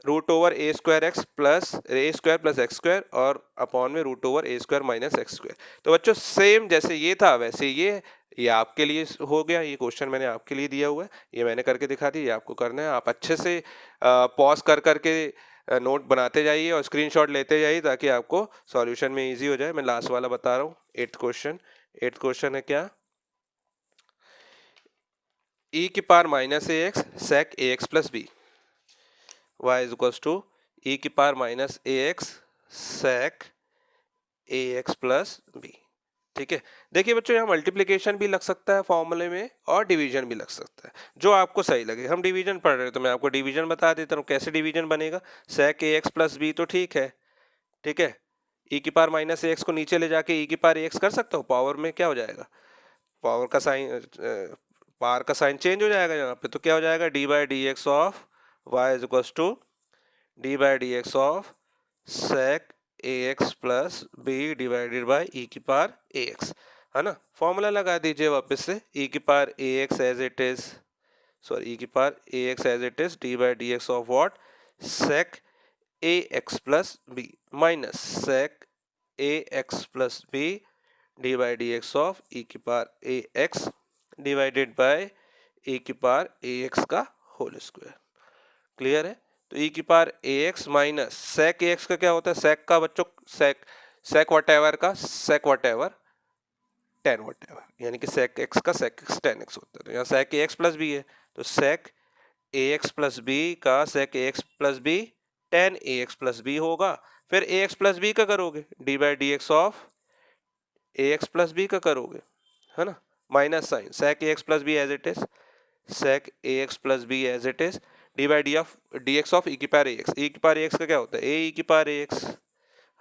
root over a square x plus x square और अपॉन में root over a square minus x square. तो बच्चों सेम जैसे ये था वैसे ये आपके लिए हो गया, ये क्वेश्चन मैंने आपके लिए दिया हुआ है, ये मैंने करके दिखा दी, ये आपको करना है। आप अच्छे से पॉज कर करके नोट बनाते जाइए और स्क्रीनशॉट लेते जाइए ताकि आपको सॉल्यूशन में इजी हो जाए। मैं लास्ट वाला बता रहा हूँ, एट्थ क्वेश्चन है क्या, ई की power minus a x sec a x plus b, y is equals to e की power minus a x sec a x plus b. ठीक है, देखिए बच्चों यहाँ मल्टीप्लिकेशन भी लग सकता है फॉर्मूले में और डिवीजन भी लग सकता है, जो आपको सही लगे। हम डिवीजन पढ़ रहे हैं तो मैं आपको डिवीजन बता देता हूँ कैसे डिवीजन बनेगा। सेक ए एक्स प्लस बी तो ठीक है, ठीक है, ई की पावर माइनस ए एक्स को नीचे ले जाके ई की पावर ए एक्स कर सकता हूँ, पावर में क्या हो जाएगा, पावर का साइन पावर का साइन चेंज हो जाएगा यहाँ पे, तो क्या हो जाएगा, d by d x of y is equals to d by d x of sec a x plus b divided by e की पावर ए एक्स, है ना। फॉर्मूला लगा दीजिए वापस से, ई की power a x as it is, sorry e की power a x as it is d by d x of what, sec a x plus b minus sec a x plus b d by d x of e की power a x divided by e की power a x का whole square. Clear है, तो e की power a x minus sec a x का क्या होता है, सेक का बच्चों सेक वट एवर का sec whatever tan whatever, यानी कि सेक एक्स का सेक एक्स टेन एक्स होता है। तो यहाँ sec a x plus b है, तो sec a x plus b का sec a x plus b tan a x plus b होगा। फिर ए एक्स प्लस बी का करोगे d by d x of a x plus b का करोगे, है ना, minus sine sec a x plus b as it is, sec a x plus b as it is d by d x of e की power a x, ई की power a x का क्या होता है, ए ई की पावर ए एक्स,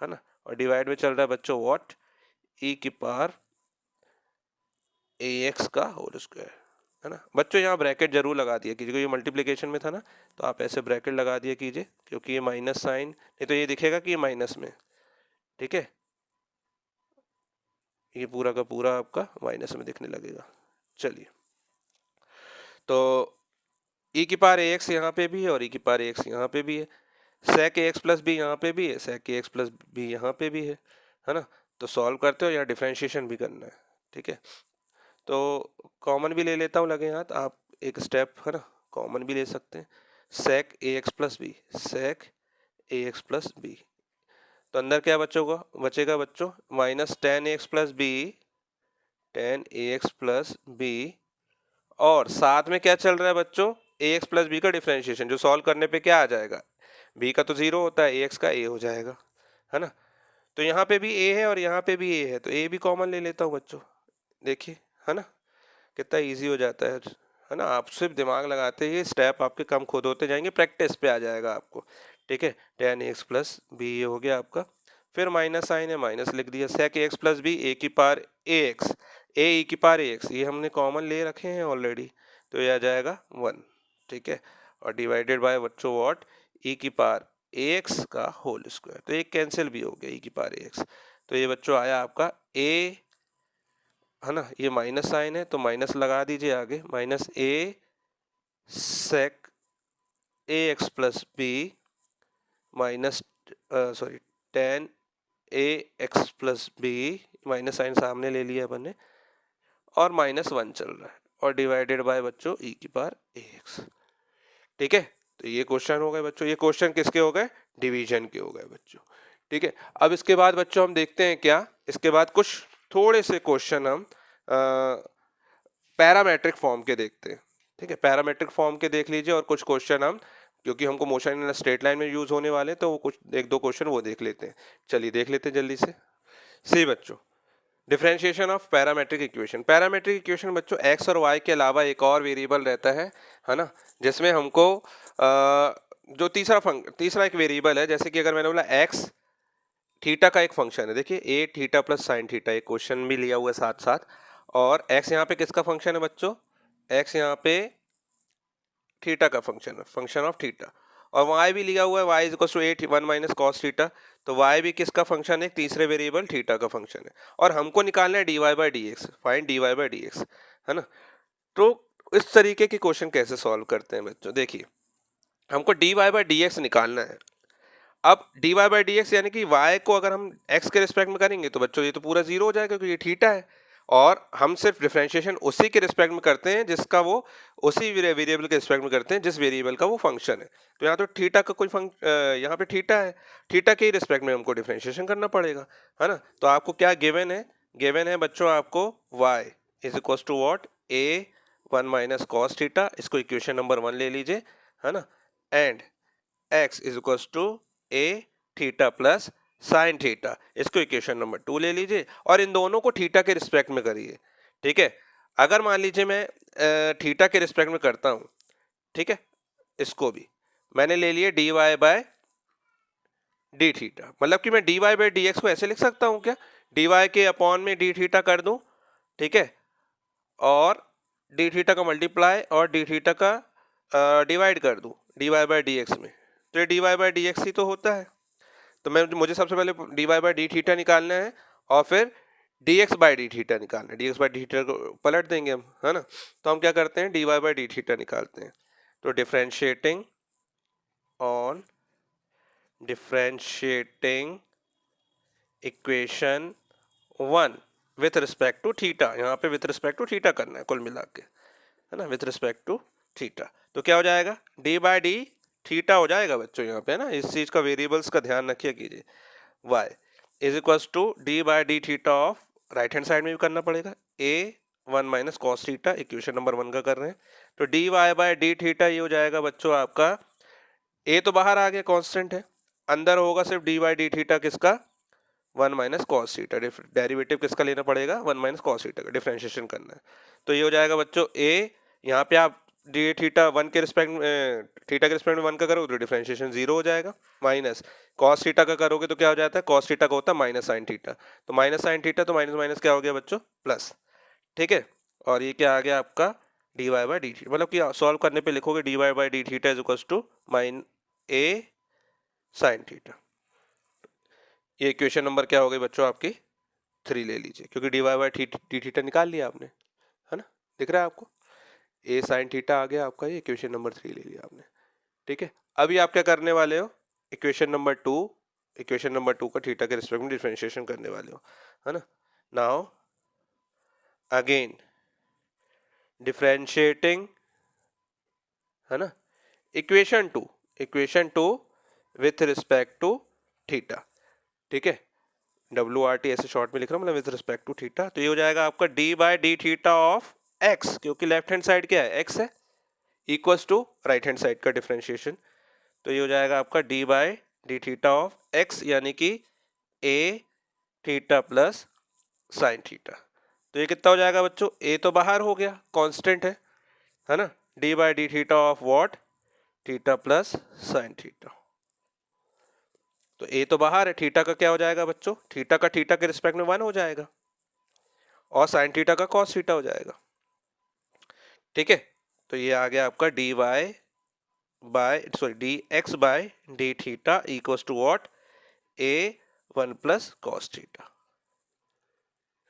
है ना, और डिवाइड में चल रहा है बच्चों व्हाट, ई की पावर ए एक्स का होल स्क्वायर, है ना। बच्चों यहाँ ब्रैकेट जरूर लगा दिया कीजिए, ये मल्टीप्लिकेशन में था ना, तो आप ऐसे ब्रैकेट लगा दिया कीजिए, क्योंकि ये माइनस साइन, नहीं तो ये दिखेगा कि ये माइनस में, ठीक है, ये पूरा का पूरा आपका माइनस में दिखने लगेगा। चलिए, तो ई की पावर ए एक्स यहाँ पे भी है और ई की पावर ए एक्स यहाँ पे भी है, सेक ए एक्स प्लस बी यहाँ पे भी है, सेक ए एक्स प्लस बी यहाँ पे भी है ना। तो सॉल्व करते हो या डिफरेंशिएशन भी करना है, ठीक है। तो कॉमन भी ले लेता हूँ लगे हाथ, आप एक स्टेप है ना कॉमन भी ले सकते हैं, सेक a x plus B, sec a x plus B, तो अंदर क्या बचेगा बच्चों minus ten a x plus b, tan a x plus B, और साथ में क्या चल रहा है बच्चों, ए एक्स प्लस बी का डिफरेंशिएशन, जो सॉल्व करने पे क्या आ जाएगा, बी का तो जीरो होता है, ए एक्स का ए हो जाएगा, है ना। तो यहाँ पे भी ए है और यहाँ पे भी ए है, तो ए भी कॉमन ले लेता हूँ बच्चों, देखिए, है ना, कितना इजी हो जाता है ना। आप सिर्फ दिमाग लगाते ही स्टेप आपके कम खुद होते जाएंगे, प्रैक्टिस पे आ जाएगा आपको, ठीक है। टेन एक्स प्लस बी हो गया आपका, फिर माइनस साइन है, माइनस लिख दिया, सेक एक्स प्लस बी ए की पावर ए एक्स, ए ई की पावर ए एक्स, ये हमने कॉमन ले रखे हैं ऑलरेडी, तो ये आ जाएगा वन, ठीक है, और डिवाइडेड बाय बच्चों व्हाट, ई की पावर ए एक्स का होल स्क्वायर, तो एक कैंसिल भी हो गया ई की पावर ए एक्स, तो ये बच्चों आया आपका ए, है ना, ये माइनस साइन है तो माइनस लगा दीजिए आगे, minus a sec a x plus b minus sorry tan a x plus b, minus sign सामने ले लिया अपन ने, और माइनस वन चल रहा है, और डिवाइडेड बाय बच्चों ई की पावर ए एक्स, ठीक है। तो ये क्वेश्चन हो गए बच्चों, ये क्वेश्चन किसके हो गए, डिवीजन के हो गए बच्चों, ठीक है। अब इसके बाद बच्चों हम देखते हैं क्या, इसके बाद कुछ थोड़े से क्वेश्चन हम पैरामेट्रिक फॉर्म के देखते हैं, ठीक है, पैरामेट्रिक फॉर्म के देख लीजिए, और कुछ क्वेश्चन हम, क्योंकि हमको मोशन इन स्ट्रेट लाइन में यूज होने वाले हैं, तो वो कुछ एक दो क्वेश्चन वो देख लेते हैं। चलिए देख लेते हैं जल्दी से। सी बच्चों, differentiation of parametric equation, parametric equation बच्चों एक्स और वाई के अलावा एक और वेरिएबल रहता है ना, जिसमें हमको जो तीसरा एक वेरिएबल है, जैसे कि अगर मैंने बोला एक्स थीटा का एक फंक्शन है, देखिए ए थीटा प्लस साइन थीटा, एक क्वेश्चन भी लिया हुआ है साथ साथ, और एक्स यहाँ पे किसका फंक्शन है बच्चों, एक्स यहाँ पे थीटा का फंक्शन है, फंक्शन ऑफ थीटा, और y भी लिया हुआ है y is equal to a 1 minus cos theta, तो y भी किसका फंक्शन है, तीसरे वेरिएबल थीटा का फंक्शन है, और हमको निकालना है dy by d x, find dy by d x, है ना। तो इस तरीके के क्वेश्चन कैसे सॉल्व करते हैं बच्चों, देखिए हमको dy बाई डी एक्स निकालना है। अब dy बाई डी एक्स यानी कि y को अगर हम x के रिस्पेक्ट में करेंगे तो बच्चों ये तो पूरा जीरो हो जाएगा क्योंकि ये थीटा है, और हम सिर्फ डिफरेंशिएशन उसी के रिस्पेक्ट में करते हैं जिसका वो उसी वेरिएबल के रिस्पेक्ट में करते हैं जिस वेरिएबल का वो फंक्शन है। तो यहाँ तो थीटा का कोई यहाँ पे थीटा है, थीटा के ही रिस्पेक्ट में हमको डिफरेंशिएशन करना पड़ेगा, है ना। तो आपको क्या गिवन है बच्चों, आपको y is equal to what, a 1 minus cos theta, इसको इक्वेशन नंबर 1 ले लीजिए, है ना, and x is equal to a theta plus sine theta, इसको इक्वेशन नंबर 2 ले लीजिए, और इन दोनों को थीटा के रिस्पेक्ट में करिए, ठीक है। अगर मान लीजिए मैं थीटा के रिस्पेक्ट में करता हूं, ठीक है, इसको भी मैंने ले लिया d y by d theta, मतलब कि मैं d y by d x को ऐसे लिख सकता हूं क्या, डी वाई के अपॉन में डी थीटा कर दूं, ठीक है, और डी थीटा का मल्टीप्लाई और डी थीटा का डिवाइड कर दूं d y by d x में, तो ये d y by d x ही तो होता है। तो मुझे सबसे पहले d y by d theta निकालना है और फिर D x by d theta निकालना है, D x by d theta को पलट देंगे हम, है ना। तो हम क्या करते हैं, d y by d theta निकालते हैं, तो differentiating equation 1 with respect to theta, यहाँ पे विथ रिस्पेक्ट टू थीटा करना है कुल मिला के, है ना, विथ रिस्पेक्ट टू थीटा, तो क्या हो जाएगा, डी बाई डी थीटा हो जाएगा बच्चों यहाँ पे, है ना। इस चीज का वेरिएबल्स का ध्यान रखिए कीजिए, y is equal to d by d theta of, right hand side में भी करना पड़ेगा, a 1 minus cos theta, equation number 1 का कर रहे हैं, तो d y by d theta ये हो जाएगा बच्चों आपका, a तो बाहर आ गया कांस्टेंट है, अंदर होगा सिर्फ डी बाई डी थीटा किसका, 1 माइनस कॉस थीटा, डेरिवेटिव किसका लेना पड़ेगा, 1 माइनस कॉस थीटा का डिफरेंशिएशन करना है, तो ये हो जाएगा बच्चों a, यहाँ पे आप डी थीटा 1 के रिस्पेक्ट में, थीटा के रिस्पेक्ट में 1 का करोगे तो डिफरेंशिएशन 0 हो जाएगा, माइनस कॉस थीटा का करोगे तो क्या हो जाता है, कॉस थीटा का होता है माइनस साइन थीटा, तो माइनस साइन थीटा, तो माइनस माइनस क्या हो गया बच्चों, प्लस, ठीक है। और ये क्या आ गया आपका d y by d theta, मतलब कि सॉल्व करने पे लिखोगे d y by d theta is equal to minus a sine theta, ये इक्वेशन नंबर क्या हो गई बच्चों आपकी 3 ले लीजिए, क्योंकि d y by d theta निकाल लिया आपने, है ना, दिख रहा है आपको, ए साइन थीटा आ गया आपका, ये इक्वेशन नंबर 3 ले लिया आपने, ठीक है। अभी आप क्या करने वाले हो, इक्वेशन नंबर 2 का थीटा के रिस्पेक्ट में डिफरेंशिएशन करने वाले हो, है ना। नाउ अगेन डिफरेंशिएटिंग, है ना, equation 2 with respect to theta, ठीक है, WRT ऐसे शॉर्ट में लिख रहा हूँ, मतलब विथ रिस्पेक्ट टू थीटा, तो ये हो जाएगा आपका d by d theta of x, क्योंकि लेफ्ट हैंड साइड क्या है, एक्स है, equals to right hand side का डिफरेंशिएशन, तो ये हो जाएगा आपका d by d theta of x, यानी कि a theta plus sine theta, तो ये कितना हो जाएगा बच्चों, ए तो बाहर हो गया, कांस्टेंट है ना, d by d theta of what, theta plus sine theta, तो ए तो बाहर है, थीटा का क्या हो जाएगा बच्चों, थीटा का थीटा के रिस्पेक्ट में 1 हो जाएगा, और साइन थीटा का कॉस थीटा हो जाएगा, ठीक है। तो ये आ गया आपका d x by d theta equals to what, a 1 plus cos theta,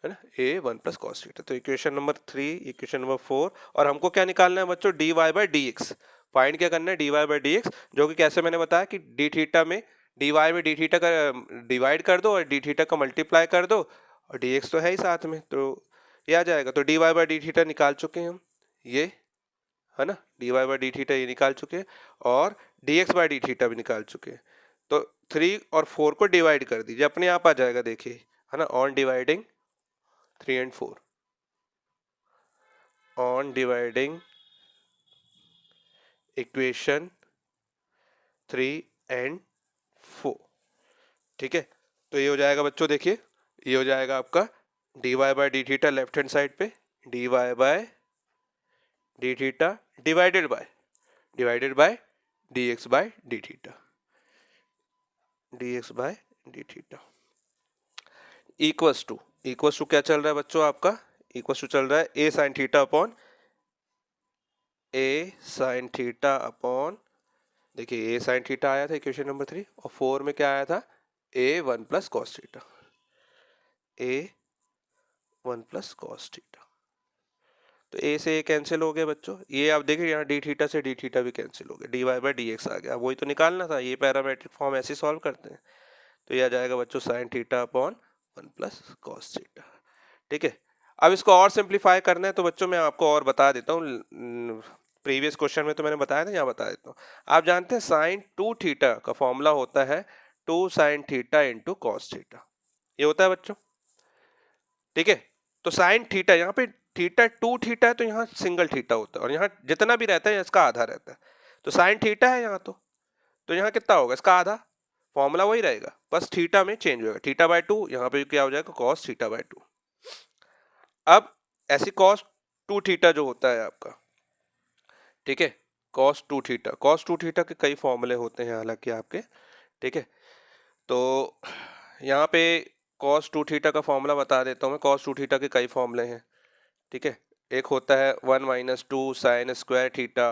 है ना, ए 1 प्लस कॉस थीटा, तो इक्वेशन नंबर 3, इक्वेशन नंबर 4, और हमको क्या निकालना है बच्चों, d y by d x, find क्या करना है, d y by d x, जो कि कैसे मैंने बताया कि डी थीटा में डी वाई में डी थीटा का डिवाइड कर दो और डी थीटा का मल्टीप्लाई कर दो, और डी एक्स तो है ही साथ में, तो ये आ जाएगा, तो d y by d theta निकाल चुके हैं हम, ये है ना, d y by d theta ये निकाल चुके हैं, और d x by d theta भी निकाल चुके हैं, तो 3 और 4 को डिवाइड कर दीजिए, अपने आप आ जाएगा, देखिए, है ना, on dividing 3 and 4, on dividing equation 3 and 4, ठीक है। तो ये हो जाएगा बच्चों, देखिए ये हो जाएगा आपका d y by d theta left hand side पे, d y by d theta divided by d x by d theta, d x by d theta equals to क्या चल रहा है बच्चों आपका, इक्वल्स टू चल रहा है ए साइन थीटा अपॉन देखिए ए साइन थीटा आया था इक्वेशन नंबर 3, और 4 में क्या आया था, ए 1 प्लस कॉस थीटा, ए 1 प्लस कॉस थीटा। तो ए से ए कैंसिल हो गया बच्चों, ये आप देखिए यहाँ डी थीटा से डी थीटा भी कैंसिल हो गया, d y by d x आ गया। वही तो निकालना था, ये पैरामेट्रिक फॉर्म ऐसे सॉल्व करते हैं। तो ये आ जाएगा बच्चों sine theta upon 1 plus cos theta. ठीक है, अब इसको और सिंप्लीफाई करना है तो बच्चों मैं आपको और बता देता हूँ, प्रीवियस क्वेश्चन में तो मैंने बताया था, यहाँ बता देता हूँ। आप जानते हैं साइन 2 थीटा का फॉर्मूला होता है 2 sine theta into cos theta, ये होता है बच्चों। ठीक है, तो साइन थीटा, यहाँ पे थीटा 2 थीटा है तो यहाँ सिंगल थीटा होता है, और यहाँ जितना भी रहता है इसका आधा रहता है। तो साइन थीटा है यहाँ, तो यहाँ कितना होगा, इसका आधा। फॉर्मूला वही रहेगा, बस थीटा में चेंज होगा, थीटा बाय 2, यहाँ पे क्या हो जाएगा कॉस थीटा बाय 2। अब ऐसी कॉस 2 थीटा जो होता है आपका, ठीक है, कॉस 2 थीटा, कॉस 2 थीटा के कई फॉर्मूले होते हैं हालांकि आपके। ठीक है, तो यहाँ पे कॉस 2 थीटा का फॉर्मूला बता देता हूँ मैं। कॉस 2 थीटा के कई फॉर्मूले हैं। ठीक है, एक होता है 1 माइनस 2 साइन स्क्वायर थीटा,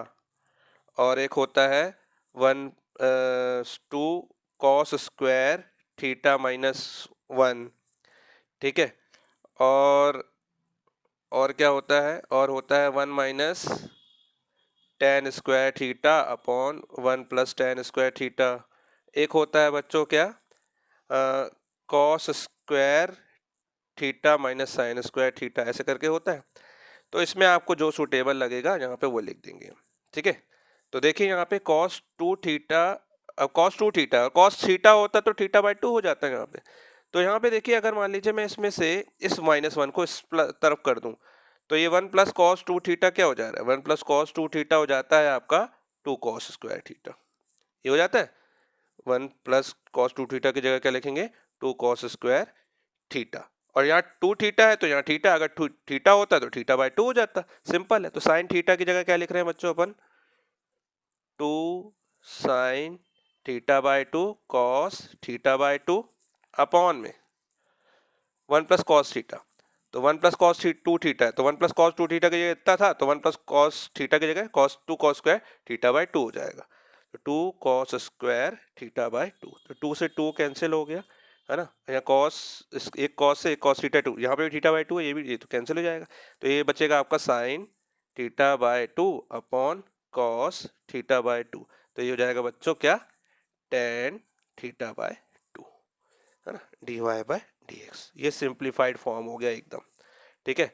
और एक होता है 1 2 कॉस स्क्वायर थीटा माइनस 1। ठीक है, और क्या होता है, और होता है 1 minus ten square theta upon 1 plus ten square theta. एक होता है बच्चों क्या, cos square theta minus sine square theta, ऐसे करके होता है। तो इसमें आपको जो सूटेबल लगेगा यहाँ पे वो लिख देंगे। ठीक है, तो देखिए यहाँ पे cos 2 थीटा, अब cos 2 थीटा, cos थीटा होता तो थीटा बाई 2 हो जाता है यहाँ पे। तो यहाँ पे देखिए, अगर मान लीजिए मैं इसमें से इस -1 को इस तरफ कर दूं, तो ये 1 प्लस कॉस 2 थीटा क्या हो जा रहा है, 1 प्लस कॉस 2 थीटा हो जाता है आपका 2 कॉस स्क्वायर थीटा, ये हो जाता है। 1 प्लस कॉस 2 थीटा की जगह क्या लिखेंगे, 2 कॉस स्क्वायर थीटा, और यहाँ 2 थीटा है तो यहाँ थीटा, अगर थीटा होता तो थीटा बाय 2 हो जाता, सिंपल है। तो साइन थीटा की जगह क्या लिख रहे हैं बच्चों अपन, 2 sine theta by 2 cos theta by 2 upon में 1 प्लस कॉस थीटा। तो 1 प्लस कॉस 2 थीटा है, तो 1 प्लस कॉस 2 थीटा की जगह इतना था, तो 1 प्लस कॉस थीटा की जगह cos 2 cos square theta by 2 हो जाएगा। तो 2 कॉस स्क्वायर थीटा बाय 2, तो 2 से 2 कैंसिल हो गया, है ना। यहाँ कॉस, एक कॉस से एक कॉस थीटा 2, यहाँ पे भी थीटा बाय 2 है, ये भी, ये तो कैंसिल हो जाएगा। तो ये बचेगा आपका sine theta by 2 upon cos theta by 2। तो ये हो जाएगा बच्चों क्या, टेन थीटा बाय 2, है ना, d y by d x. ये सिंप्लीफाइड फॉर्म हो गया एकदम। ठीक है,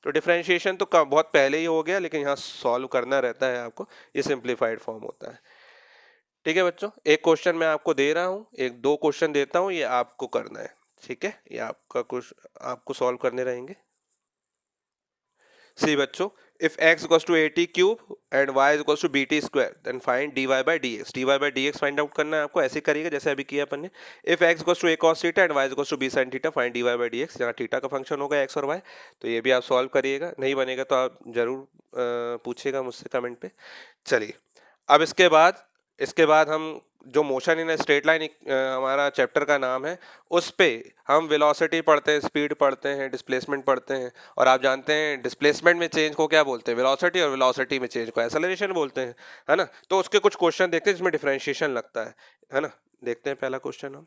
तो डिफरेंशिएशन तो बहुत पहले ही हो गया, लेकिन यहाँ सॉल्व करना रहता है आपको, ये सिंप्लीफाइड फॉर्म होता है। ठीक है बच्चों, एक क्वेश्चन मैं आपको दे रहा हूँ, एक 2 क्वेश्चन देता हूँ, ये आपको करना है। ठीक है, ये आपका कुछ आपको सॉल्व करने रहेंगे। सी बच्चों, if x equals to at cube and y is equals to bt square then find dy by dx। dy by dx find out करना है आपको, ऐसे करिएगा जैसे अभी किया अपन ने। if x equals to a cos theta and y is equals to b sin theta find dy by dx। यहाँ थीटा का फंक्शन होगा x और y, तो ये भी आप सॉल्व करिएगा, नहीं बनेगा तो आप जरूर पूछिएगा मुझसे कमेंट पे। चलिए, अब इसके बाद हम जो मोशन इन स्ट्रेट लाइन हमारा चैप्टर का नाम है, उस पे हम वेलोसिटी पढ़ते हैं, स्पीड पढ़ते हैं, डिस्प्लेसमेंट पढ़ते हैं। और आप जानते हैं डिस्प्लेसमेंट में चेंज को क्या बोलते हैं, वेलोसिटी, और वेलोसिटी में चेंज को एक्सेलरेशन बोलते हैं, है ना। तो उसके कुछ क्वेश्चन देखते हैं जिसमें डिफरेंशिएशन लगता है ना। देखते हैं पहला क्वेश्चन हम।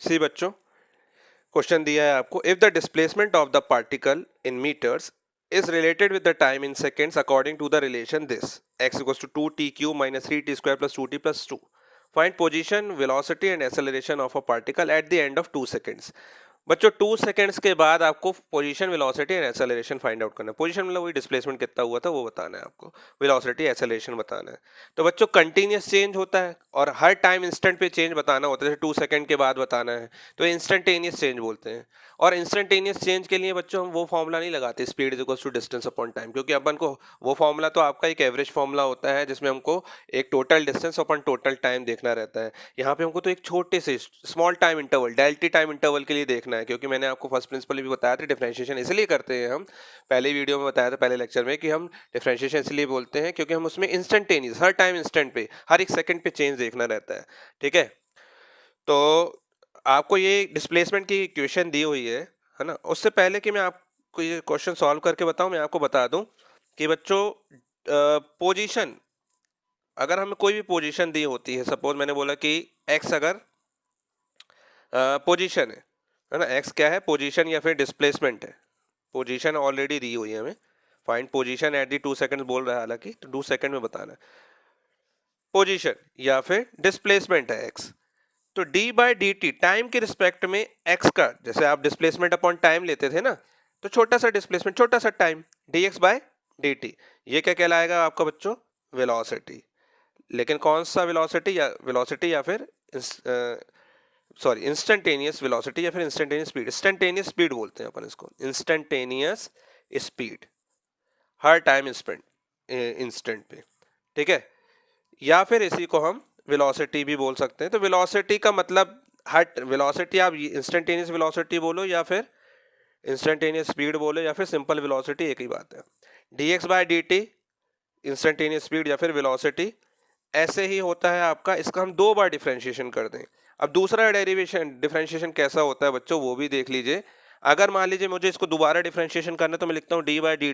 सी बच्चों, क्वेश्चन दिया है आपको, if the displacement of the particle in meters is related with the time in seconds according to the relation this x equals to 2t cube minus 3t square plus 2t plus 2, find position velocity and acceleration of a particle at the end of 2 seconds। बच्चों 2 seconds के बाद आपको position, velocity and acceleration find out करना है। Position मतलब वही displacement कितना हुआ था वो बताना है आपको, वेलोसिटी एक्सेलरेशन बताना है। तो बच्चों कंटिन्यूस चेंज होता है और हर टाइम इंस्टेंट पे चेंज बताना होता है, जैसे 2 सेकंड के बाद बताना है तो इंस्टेंटेनियस चेंज बोलते हैं। और इंस्टेंटेनियस चेंज के लिए बच्चों हम वो फॉर्मूला नहीं लगाते, speed is equals to distance upon time, क्योंकि अपन को वो फॉर्मूला तो आपका एक एवरेज फॉर्मूला होता है जिसमें हमको एक total distance upon total time देखना रहता है। यहाँ पे हमको तो एक छोटे से small time interval, delta time interval के लिए देखना है, क्योंकि मैंने आपको फर्स्ट प्रिंसिपल भी बताया था, डिफरेंशिएशन इसलिए करते हैं हम, पहले वीडियो में बताया था पहले लेक्चर में, कि हम डिफरेंशिएशन इसलिए बोलते हैं क्योंकि हम उसमें इंस्टेंटेनियस हर टाइम इंस्टेंट पे हर एक सेकंड पे चेंज देखना रहता है। ठीक है, तो आपको ये डिस्प्लेसमेंट की इक्वेशन दी हुई है ना। उससे पहले कि मैं आपको ये क्वेश्चन सॉल्व करके बताऊं, मैं आपको बता दूं कि बच्चों पोजीशन, अगर हमें कोई भी पोजीशन दी होती है, सपोज मैंने बोला कि एक्स अगर पोजीशन है ना, एक्स क्या है, पोजीशन या फिर डिस्प्लेसमेंट है। पोजीशन ऑलरेडी दी हुई है हमें, find position at the 2 second बोल रहा है, हालांकि तो 2 सेकंड में बताना है। पोजीशन या फिर डिस्प्लेसमेंट है एक्स, तो d by d T time के रिस्पेक्ट में एक्स का, जैसे आप डिस्प्लेसमेंट अपॉन टाइम लेते थे ना, तो छोटा सा डिस्प्लेसमेंट छोटा सा time, d x by d t, ये क्या कहलाएगा आपका बच्चों, वेलोसिटी। लेकिन कौन सा वेलोसिटी या फिर सॉरी इंस्टेंटेनियस वेलोसिटी या फिर इंस्टेंटेनियस स्पीड, इंस्टेंटेनियस स्पीड बोलते हैं अपन इसको, इंस्टेंटेनियस स्पीड, हर टाइम इंस्टेंट पे, ठीक है। या फिर इसी को हम वेलोसिटी भी बोल सकते हैं। तो वेलोसिटी का मतलब हर वेलोसिटी, आप इंस्टेंटेनियस वेलोसिटी बोलो या फिर इंस्टेंटेनियस स्पीड बोलो या फिर सिंपल वेलोसिटी, एक ही बात है। D x by d T instantaneous speed या फिर वेलोसिटी, ऐसे ही होता है आपका। इसका हम 2 बार डिफ्रेंशिएशन कर दें। अब दूसरा डेरिवेशन डिफ्रेंशिएशन कैसा होता है बच्चों, वो भी देख लीजिए। अगर मान लीजिए मुझे इसको दोबारा डिफ्रेंशिएशन करना है, तो मैं लिखता हूँ D by d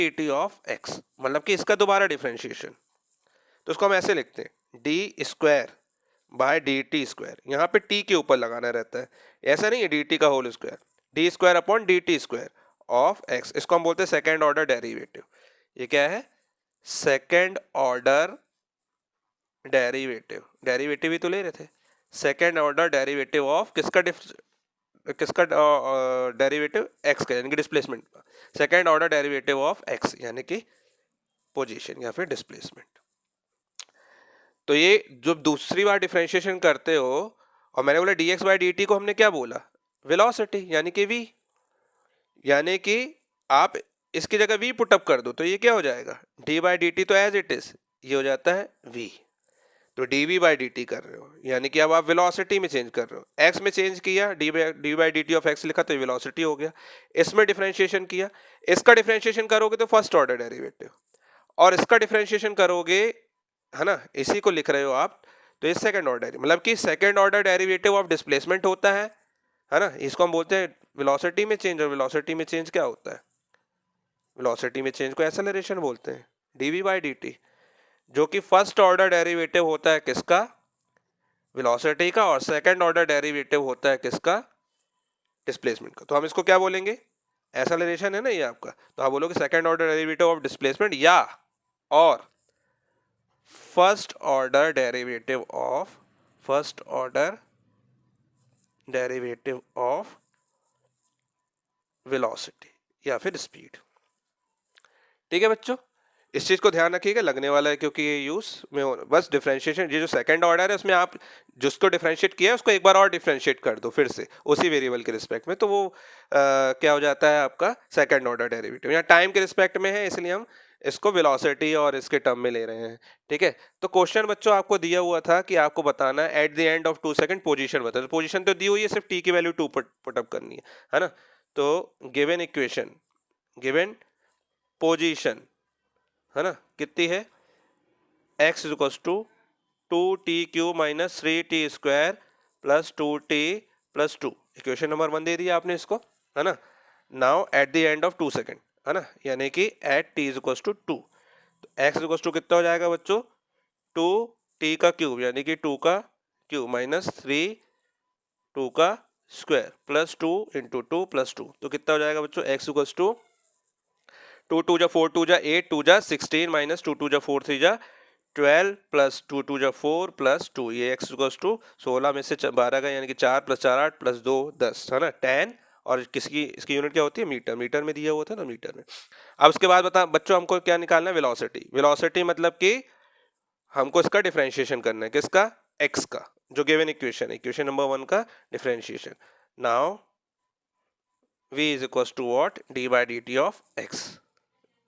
t of x, मतलब कि इसका दोबारा डिफ्रेंशिएशन। तो इसको हम ऐसे लिखते हैं, D square by d t square, यहाँ पे टी के ऊपर लगाना रहता है, ऐसा नहीं है डी टी का whole square, d square upon d t square of x. इसको हम बोलते हैं सेकेंड ऑर्डर डेरिवेटिव। ये क्या है, सेकेंड ऑर्डर डेरिवेटिव, डेरिवेटिव ही तो ले रहे थे। सेकेंड ऑर्डर डेरिवेटिव ऑफ किसका डेरिवेटिव, एक्स का, यानी कि डिस्प्लेसमेंट का। Second order derivative of x यानी कि पोजीशन या फिर डिस्प्लेसमेंट। तो ये जो दूसरी बार डिफरेंशिएशन करते हो, और मैंने बोला D x by d T को हमने क्या बोला, वेलोसिटी यानी कि वी, यानी कि आप इसकी जगह वी पुटअप कर दो तो ये क्या हो जाएगा, डी बाई डी टी, तो एज इट इज ये हो जाता है वी। तो d v by d t कर रहे हो, यानी कि अब आप वेलोसिटी में चेंज कर रहे हो। एक्स में चेंज किया, D by d t of x लिखा तो वेलोसिटी हो गया। इसमें डिफरेंशिएशन किया, इसका डिफरेंशिएशन करोगे तो फर्स्ट ऑर्डर डेरिवेटिव, और इसका डिफरेंशिएशन करोगे, है ना, इसी को लिख रहे हो आप, तो ये सेकंड ऑर्डर, मतलब कि second order derivative of displacement होता है ना। इसको हम बोलते हैं वेलोसिटी में चेंज, और वेलोसिटी में चेंज क्या होता है, वेलोसिटी में चेंज को एक्सेलरेशन बोलते हैं, डीवी बाई डी टी, जो कि फर्स्ट ऑर्डर डेरिवेटिव होता है किसका, वेलोसिटी का, और सेकंड ऑर्डर डेरिवेटिव होता है किसका, डिस्प्लेसमेंट का। तो हम इसको क्या बोलेंगे, एक्सेलरेशन है ना ये आपका, तो आप बोलोगे second order derivative of displacement या और first order derivative of velocity या फिर स्पीड। ठीक है बच्चों, इस चीज को ध्यान रखिएगा, लगने वाला है क्योंकि ये यूज में बस डिफरेंशिएशन, ये जो सेकंड ऑर्डर है उसमें आप जिसको डिफरेंशिएट किया है उसको एक बार और डिफरेंशिएट कर दो फिर से उसी वेरिएबल के रिस्पेक्ट में, तो वो क्या हो जाता है आपका सेकंड ऑर्डर डेरिवेटिव। यहाँ टाइम के रिस्पेक्ट में है इसलिए हम इसको वेलोसिटी और इसके टर्म में ले रहे हैं। ठीक है, तो क्वेश्चन बच्चों आपको दिया हुआ था कि आपको बताना है eight the end of 2 second position बता, तो पोजीशन तो दी हुई है, सिर्फ टी की वैल्यू 2 पुटअप करनी है ना। तो गिवन इक्वेशन, गिवन पोजीशन, है ना, कितनी है, x equals to 2t³ minus 3t square plus 2t plus 2, equation number 1 दे दिया आपने इसको, है ना। Now at the end of 2 second, है ना, यानी कि एट t इक्वल्स टू 2, तो x इक्वल्स टू कितना हो जाएगा बच्चों, 2t का क्यूब यानी कि 2 का क्यूब माइनस 3 2 का स्क्वायर प्लस 2 इंटू 2 प्लस 2, तो कितना हो जाएगा बच्चों, x इक्वल्स टू 2 2 जा 4 2 जा 8 2 जा 16 माइनस 2 2 जा 4 3 जा 12 प्लस 2 2 जा 4 प्लस 2, ये x इक्वल्स टू 16 में से 12 का यानी कि 4 प्लस 4 8 प्लस 2 10, है ना, 10, और इसकी यूनिट क्या होती है, मीटर, मीटर में दिया हुआ था ना, मीटर में। अब उसके बाद बता बच्चों हमको क्या निकालना है, वेलोसिटी। वेलोसिटी मतलब कि हमको इसका डिफरेंशिएशन करना है, किसका, x का, जो गिवन इक्वेशन है, इक्वेशन नंबर 1 का differentiation. Now v is equals to what, d by d t of x,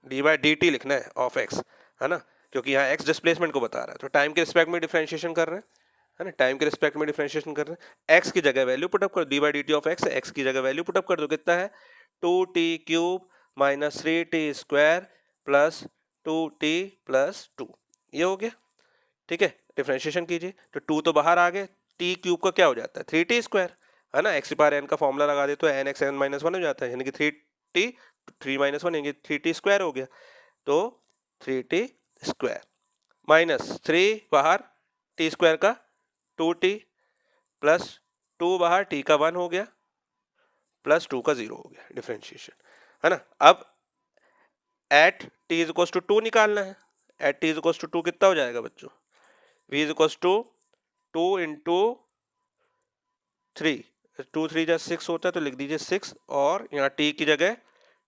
d by d t लिखना है ऑफ एक्स, है ना, क्योंकि यहाँ एक्स डिस्प्लेसमेंट को बता रहा है, तो टाइम के रिस्पेक्ट में डिफरेंशिएशन कर रहे हैं, है ना, टाइम के रिस्पेक्ट में डिफरेंशिएशन कर रहे हैं। एक्स की जगह वैल्यू पुटअप कर दो, D by d t of x, x की जगह वैल्यू पुटअप कर दो, कितना है 2t³ minus 3t square plus 2t plus 2, ये हो गया। ठीक है, डिफरेंशिएशन कीजिए, तो 2 तो बाहर आ गए, t³ का क्या हो जाता है 3t स्क्वायर, है ना, एक्स पावर एन का फॉर्मूला लगा दे तो एन एक्स एन माइनस 1 हो जाता है, यानी कि 3t 3 माइनस 1 यानी 3t स्क्वायर हो गया, तो 3t स्क्वायर माइनस 3 बाहर टी स्क्वायर का 2t प्लस 2 बाहर t का 1 हो गया प्लस 2 का 0 हो गया डिफरेंशिएशन, है ना। अब at t is equal to 2 निकालना है। एट t इज इक्वल टू 2 कितना हो जाएगा बच्चों? v is equal to 2 into 3, 2 3 जा 6 होता है तो लिख दीजिए 6, और यहाँ t की जगह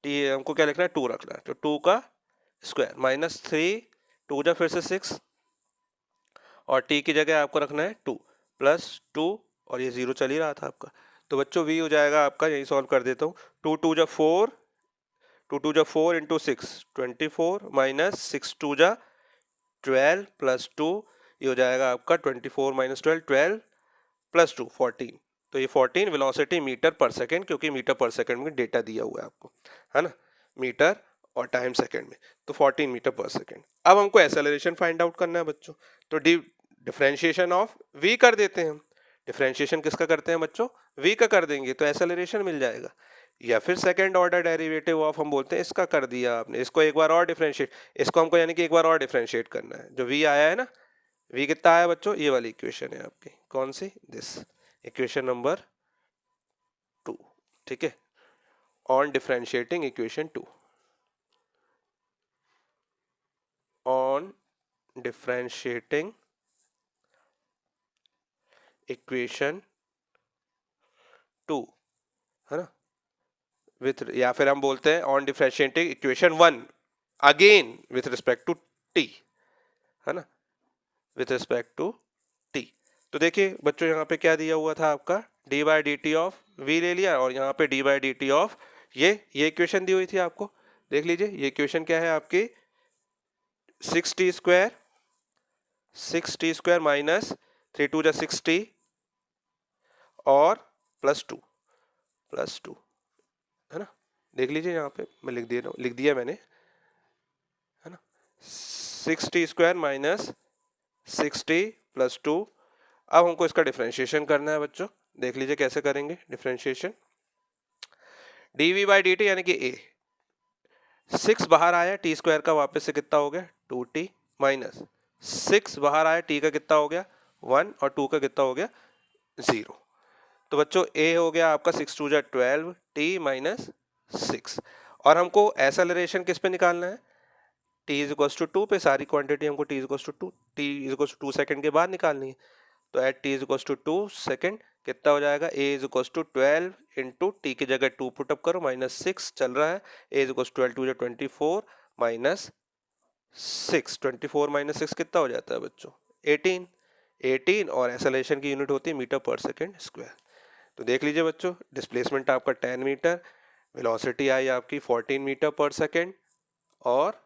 t हमको क्या लिखना है 2 रखना है, तो 2 का स्क्वायर माइनस 3, 2 जा फिर से 6, और t की जगह आपको रखना है 2 प्लस 2, और ये 0 चल ही रहा था आपका, तो बच्चों v हो जाएगा आपका, यही सॉल्व कर देता हूँ, 2 2 जा 4, 2 2 जा 4 इंटू 6 24 माइनस 6 2 जा 12 प्लस 2, ये हो जाएगा आपका 24 माइनस 12 12 प्लस 2 14, तो ये 14 वेलोसिटी मीटर पर सेकेंड, क्योंकि मीटर पर सेकेंड में डेटा दिया हुआ है आपको, है ना, मीटर और टाइम सेकेंड में, तो 14 मीटर पर सेकेंड। अब हमको एक्सेलरेशन फाइंड आउट करना है बच्चों, तो डिफरेंशिएशन ऑफ v कर देते हैं हम। डिफरेंशिएशन किसका करते हैं बच्चों? v का कर देंगे तो एक्सेलरेशन मिल जाएगा, या फिर सेकंड ऑर्डर डेरिवेटिव ऑफ हम बोलते हैं इसका कर दिया आपने, इसको एक बार और डिफरेंशिएट, इसको हमको यानी कि एक बार और डिफरेंशिएट करना है। जो v आया है ना, v कितना आया बच्चों? ये वाली इक्वेशन है आपकी, कौन सी? दिस इक्वेशन नंबर 2, ठीक है, on differentiating equation 2, on differentiating equation 2, है ना, विथ, या फिर हम बोलते हैं on differentiating equation 1 again with respect to t, है ना, विथ रिस्पेक्ट टू t। तो देखिए बच्चों यहाँ पे क्या दिया हुआ था आपका, d by d t of v ले लिया, और यहाँ पे d by d t of ये इक्वेशन दी हुई थी आपको, देख लीजिए ये इक्वेशन क्या है आपकी, 6t square, 6t square minus 3 2 जा 6t और प्लस 2, है ना, देख लीजिए यहाँ पे मैं लिख दिया मैंने, है ना, 6t square minus 6t plus 2। अब हमको इसका डिफरेंशिएशन करना है बच्चों, देख लीजिए कैसे करेंगे डिफरेंशिएशन, dv बाई dt यानी कि a, 6 बाहर आया t स्क्वायर का, वापस से कितना हो गया 2t, माइनस 6 बाहर आया t का कितना हो गया 1, और 2 का कितना हो गया 0, तो बच्चों a हो गया आपका 6 2 जा 12 t माइनस 6, और हमको एक्सेलरेशन किस पे निकालना है, t इज इक्वल टू 2 पे, सारी क्वांटिटी हमको t is equal to 2, t is equal to 2 second के बाद निकालनी है, तो at t is equal to 2 second कितना हो जाएगा, a is equal to 12 into t की जगह 2 पुट अप करो, माइनस 6 चल रहा है, a इज इक्वल टू 12 2 जा 24 माइनस 6, 24 माइनस 6 कितना हो जाता है बच्चों 18, और एक्सेलरेशन की यूनिट होती है मीटर पर सेकेंड स्क्वायर। तो देख लीजिए बच्चों, डिस्प्लेसमेंट आपका 10 मीटर, वेलोसिटी आई आपकी 14 मीटर पर सेकेंड, और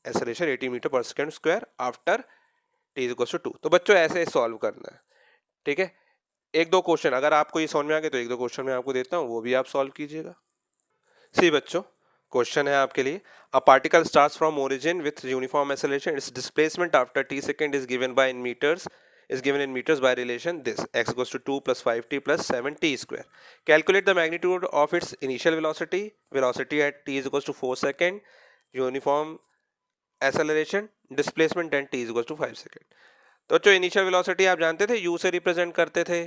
acceleration 80 meter per second square after t is equal to 2। तो बच्चों ऐसे सॉल्व करना है, ठीक है। एक दो क्वेश्चन अगर आपको ये समझ में आ गए तो एक दो क्वेश्चन मैं आपको देता हूँ, वो भी आप सॉल्व कीजिएगा। सी बच्चों, क्वेश्चन है आपके लिए, a particle starts from origin with uniform acceleration, its displacement after t second is given by in meters, is given in meters by relation this, x goes to 2 plus 5t plus 7t square. Calculate the magnitude of its initial velocity, velocity at t is equals to 4 second, uniform acceleration, displacement and t is equals to 5 second. तो जो initial velocity आप जानते थे u से represent करते थे,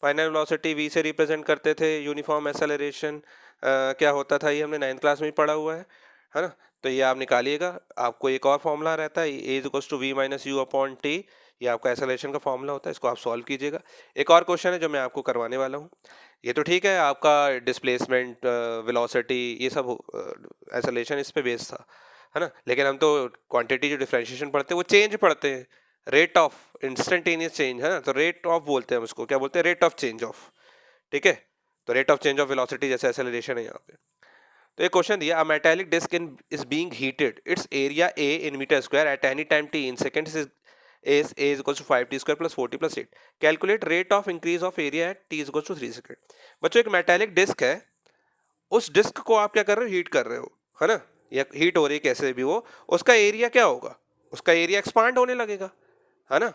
final velocity v से represent करते थे, यूनिफॉर्म एक्सेलरेशन क्या होता था ये हमने 9th क्लास में ही पढ़ा हुआ है ना, तो ये आप निकालिएगा। आपको एक और फॉर्मूला रहता है, a is equals to v minus u upon t, ये आपका एक्सेलरेशन का फॉर्मूला होता है, इसको आप सॉल्व कीजिएगा। एक और क्वेश्चन है जो मैं आपको करवाने वाला हूँ, ये तो ठीक है आपका डिस्प्लेसमेंट वेलोसिटी ये सब एक्सेलरेशन इस पे बेस था, है ना, लेकिन हम तो क्वांटिटी जो डिफरेंशिएशन पढ़ते हैं वो चेंज पढ़ते हैं, रेट ऑफ इंस्टेंटेनियस चेंज, है ना, तो रेट ऑफ बोलते हैं उसको, क्या बोलते हैं, रेट ऑफ चेंज ऑफ, ठीक है, तो rate of change of velocity जैसे एक्सेलरेशन है यहाँ पे। तो एक क्वेश्चन दिया, a metallic disc is being heated, its area a in meter square at any time t in seconds is a is equals to 5t square plus 4t plus 8. Calculate rate of increase of area at t is equals to 3 second. बच्चों एक metallic disc है, उस disc को आप क्या कर रहे हो, हीट कर रहे हो, है ना, या हीट हो रही है कैसे भी वो, उसका एरिया क्या होगा, उसका एरिया एक्सपांड होने लगेगा, है ना,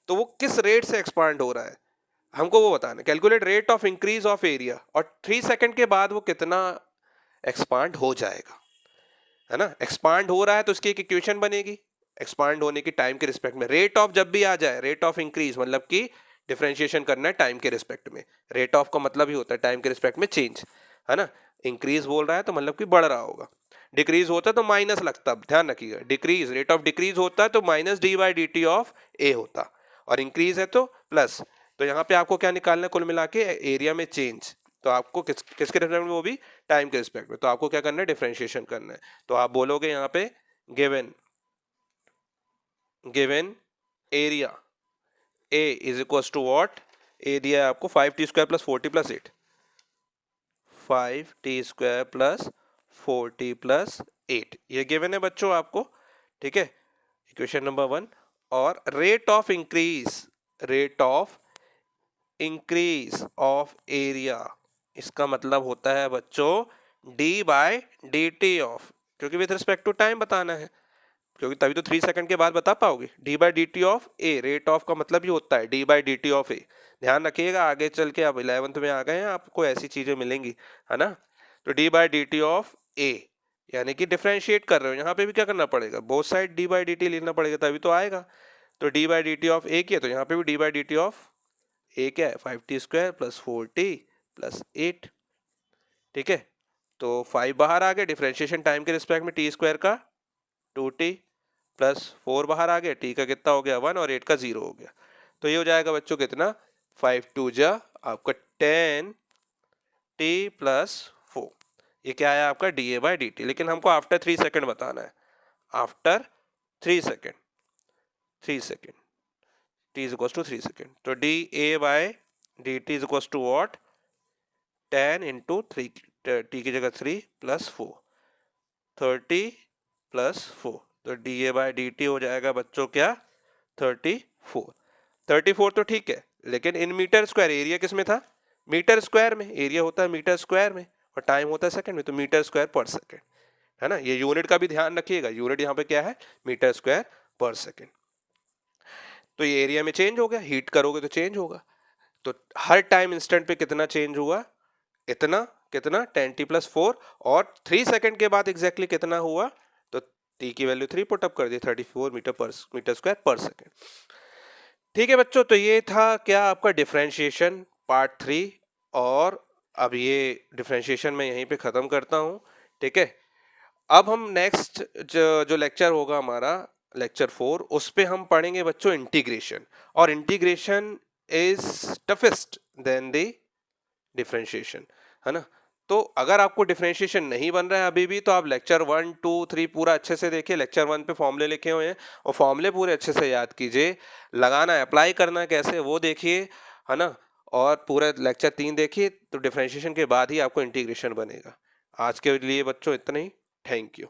तो वो किस रेट से एक्सपांड हो रहा है हमको वो बताना। Calculate rate of increase of area, और 3 सेकंड के बाद वो कितना एक्सपांड हो जाएगा, है ना, एक्सपांड हो रहा है तो उसकी एक इक्वेशन बनेगी, एक्सपांड होने की टाइम के रिस्पेक्ट में। रेट ऑफ जब भी आ जाए, रेट ऑफ इंक्रीज मतलब कि डिफरेंशिएशन करना है टाइम के रिस्पेक्ट में। रेट ऑफ का मतलब ही होता है टाइम के रिस्पेक्ट में चेंज, है ना। इंक्रीज बोल रहा है तो मतलब कि बढ़ रहा होगा। डिक्रीज होता है तो माइनस लगता, ध्यान रखिएगा। डिक्रीज, रेट ऑफ डिक्रीज होता है तो minus d by d t of a होता, और इंक्रीज है तो प्लस। तो यहाँ पे आपको क्या निकालना है, कुल मिला के एरिया में चेंज। तो आपको किसके रिस्पेक्ट में, वो भी टाइम के रिस्पेक्ट में। तो आपको क्या करना है, डिफरेंशिएशन करना है। तो आप बोलोगे यहाँ पे given area a is equal to what, a दिया है आपको 5t² plus 4t plus 8, 5t² plus 4t plus 8, ये गिवन है बच्चों आपको, ठीक है, इक्वेशन नंबर 1। और rate of increase of area, इसका मतलब होता है बच्चों d by d t of, क्योंकि विथ रिस्पेक्ट टू टाइम बताना है, क्योंकि तभी तो 3 सेकंड के बाद बता पाओगे। d by d t of a, rate of का मतलब ही होता है d by d t of a. ध्यान रखिएगा, आगे चल के अब 11th में आ गए हैं, आपको ऐसी चीजें मिलेंगी, है ना। तो d by d t of a, यानी कि डिफरेंशिएट कर रहे हो, यहाँ पे भी क्या करना पड़ेगा, both side d by d t लिखना पड़ेगा, तभी तो आएगा। तो d by d t of a किया, तो यहाँ पे भी d by d t of a क्या है, 5t² प्लस 4t प्लस 8, ठीक है। तो 5 बाहर आ गया, डिफरेंशिएशन टाइम के रिस्पेक्ट में t² का 2t प्लस 4 बाहर आ गया, t का कितना हो गया 1 और 8 का 0 हो गया। तो ये हो जाएगा बच्चों कितना, 5 2 जा आपका 10t प्लस 4, ये क्या है आपका d a by d t. लेकिन हमको आफ्टर 3 सेकेंड बताना है, after 3 second, 3 second t is equal to 3 second. तो d a by d t is equal to what, 10 into 3, t की जगह 3 प्लस 4, 30 प्लस 4, तो d a by d T हो जाएगा बच्चों क्या, 34। 34 तो ठीक है, लेकिन इन मीटर स्क्वायर, एरिया किस में था, मीटर स्क्वायर में, एरिया होता है मीटर स्क्वायर में और टाइम होता है सेकंड में, तो मीटर स्क्वायर पर सेकंड, है ना। ये यूनिट का भी ध्यान रखिएगा, यूनिट यहाँ पे क्या है, मीटर स्क्वायर पर सेकंड। तो ये एरिया में चेंज हो गया, हीट करोगे तो चेंज होगा। तो हर टाइम इंस्टेंट पे कितना चेंज हुआ, इतना, कितना 10t प्लस 4, और 3 सेकंड के बाद एग्जैक्टली कितना हुआ, तो t की वैल्यू 3 पुट अप कर दी, 34 मीटर स्क्वायर पर सेकंड। ठीक है बच्चों, तो ये था क्या आपका डिफरेंशिएशन पार्ट 3, और अब ये डिफरेंशिएशन मैं यहीं पे खत्म करता हूँ, ठीक है। अब हम नेक्स्ट जो लेक्चर होगा हमारा, लेक्चर 4, उस पे हम पढ़ेंगे बच्चों इंटीग्रेशन, और integration is toughest then the differentiation, है ना। तो अगर आपको डिफरेंशिएशन नहीं बन रहा है अभी भी, तो आप लेक्चर 1 2 3 पूरा अच्छे से देखिए। लेक्चर 1 पे फॉर्मूले लिखे हुए हैं, और फॉर्मूले पूरे अच्छे से याद कीजिए, लगाना है, अप्लाई करना है कैसे वो देखिए, है ना। और पूरा लेक्चर 3 देखिए, तो डिफरेंशिएशन के बाद ही आपको इंटीग्रेशन बनेगा। आज के लिए बच्चों इतना ही, थैंक यू।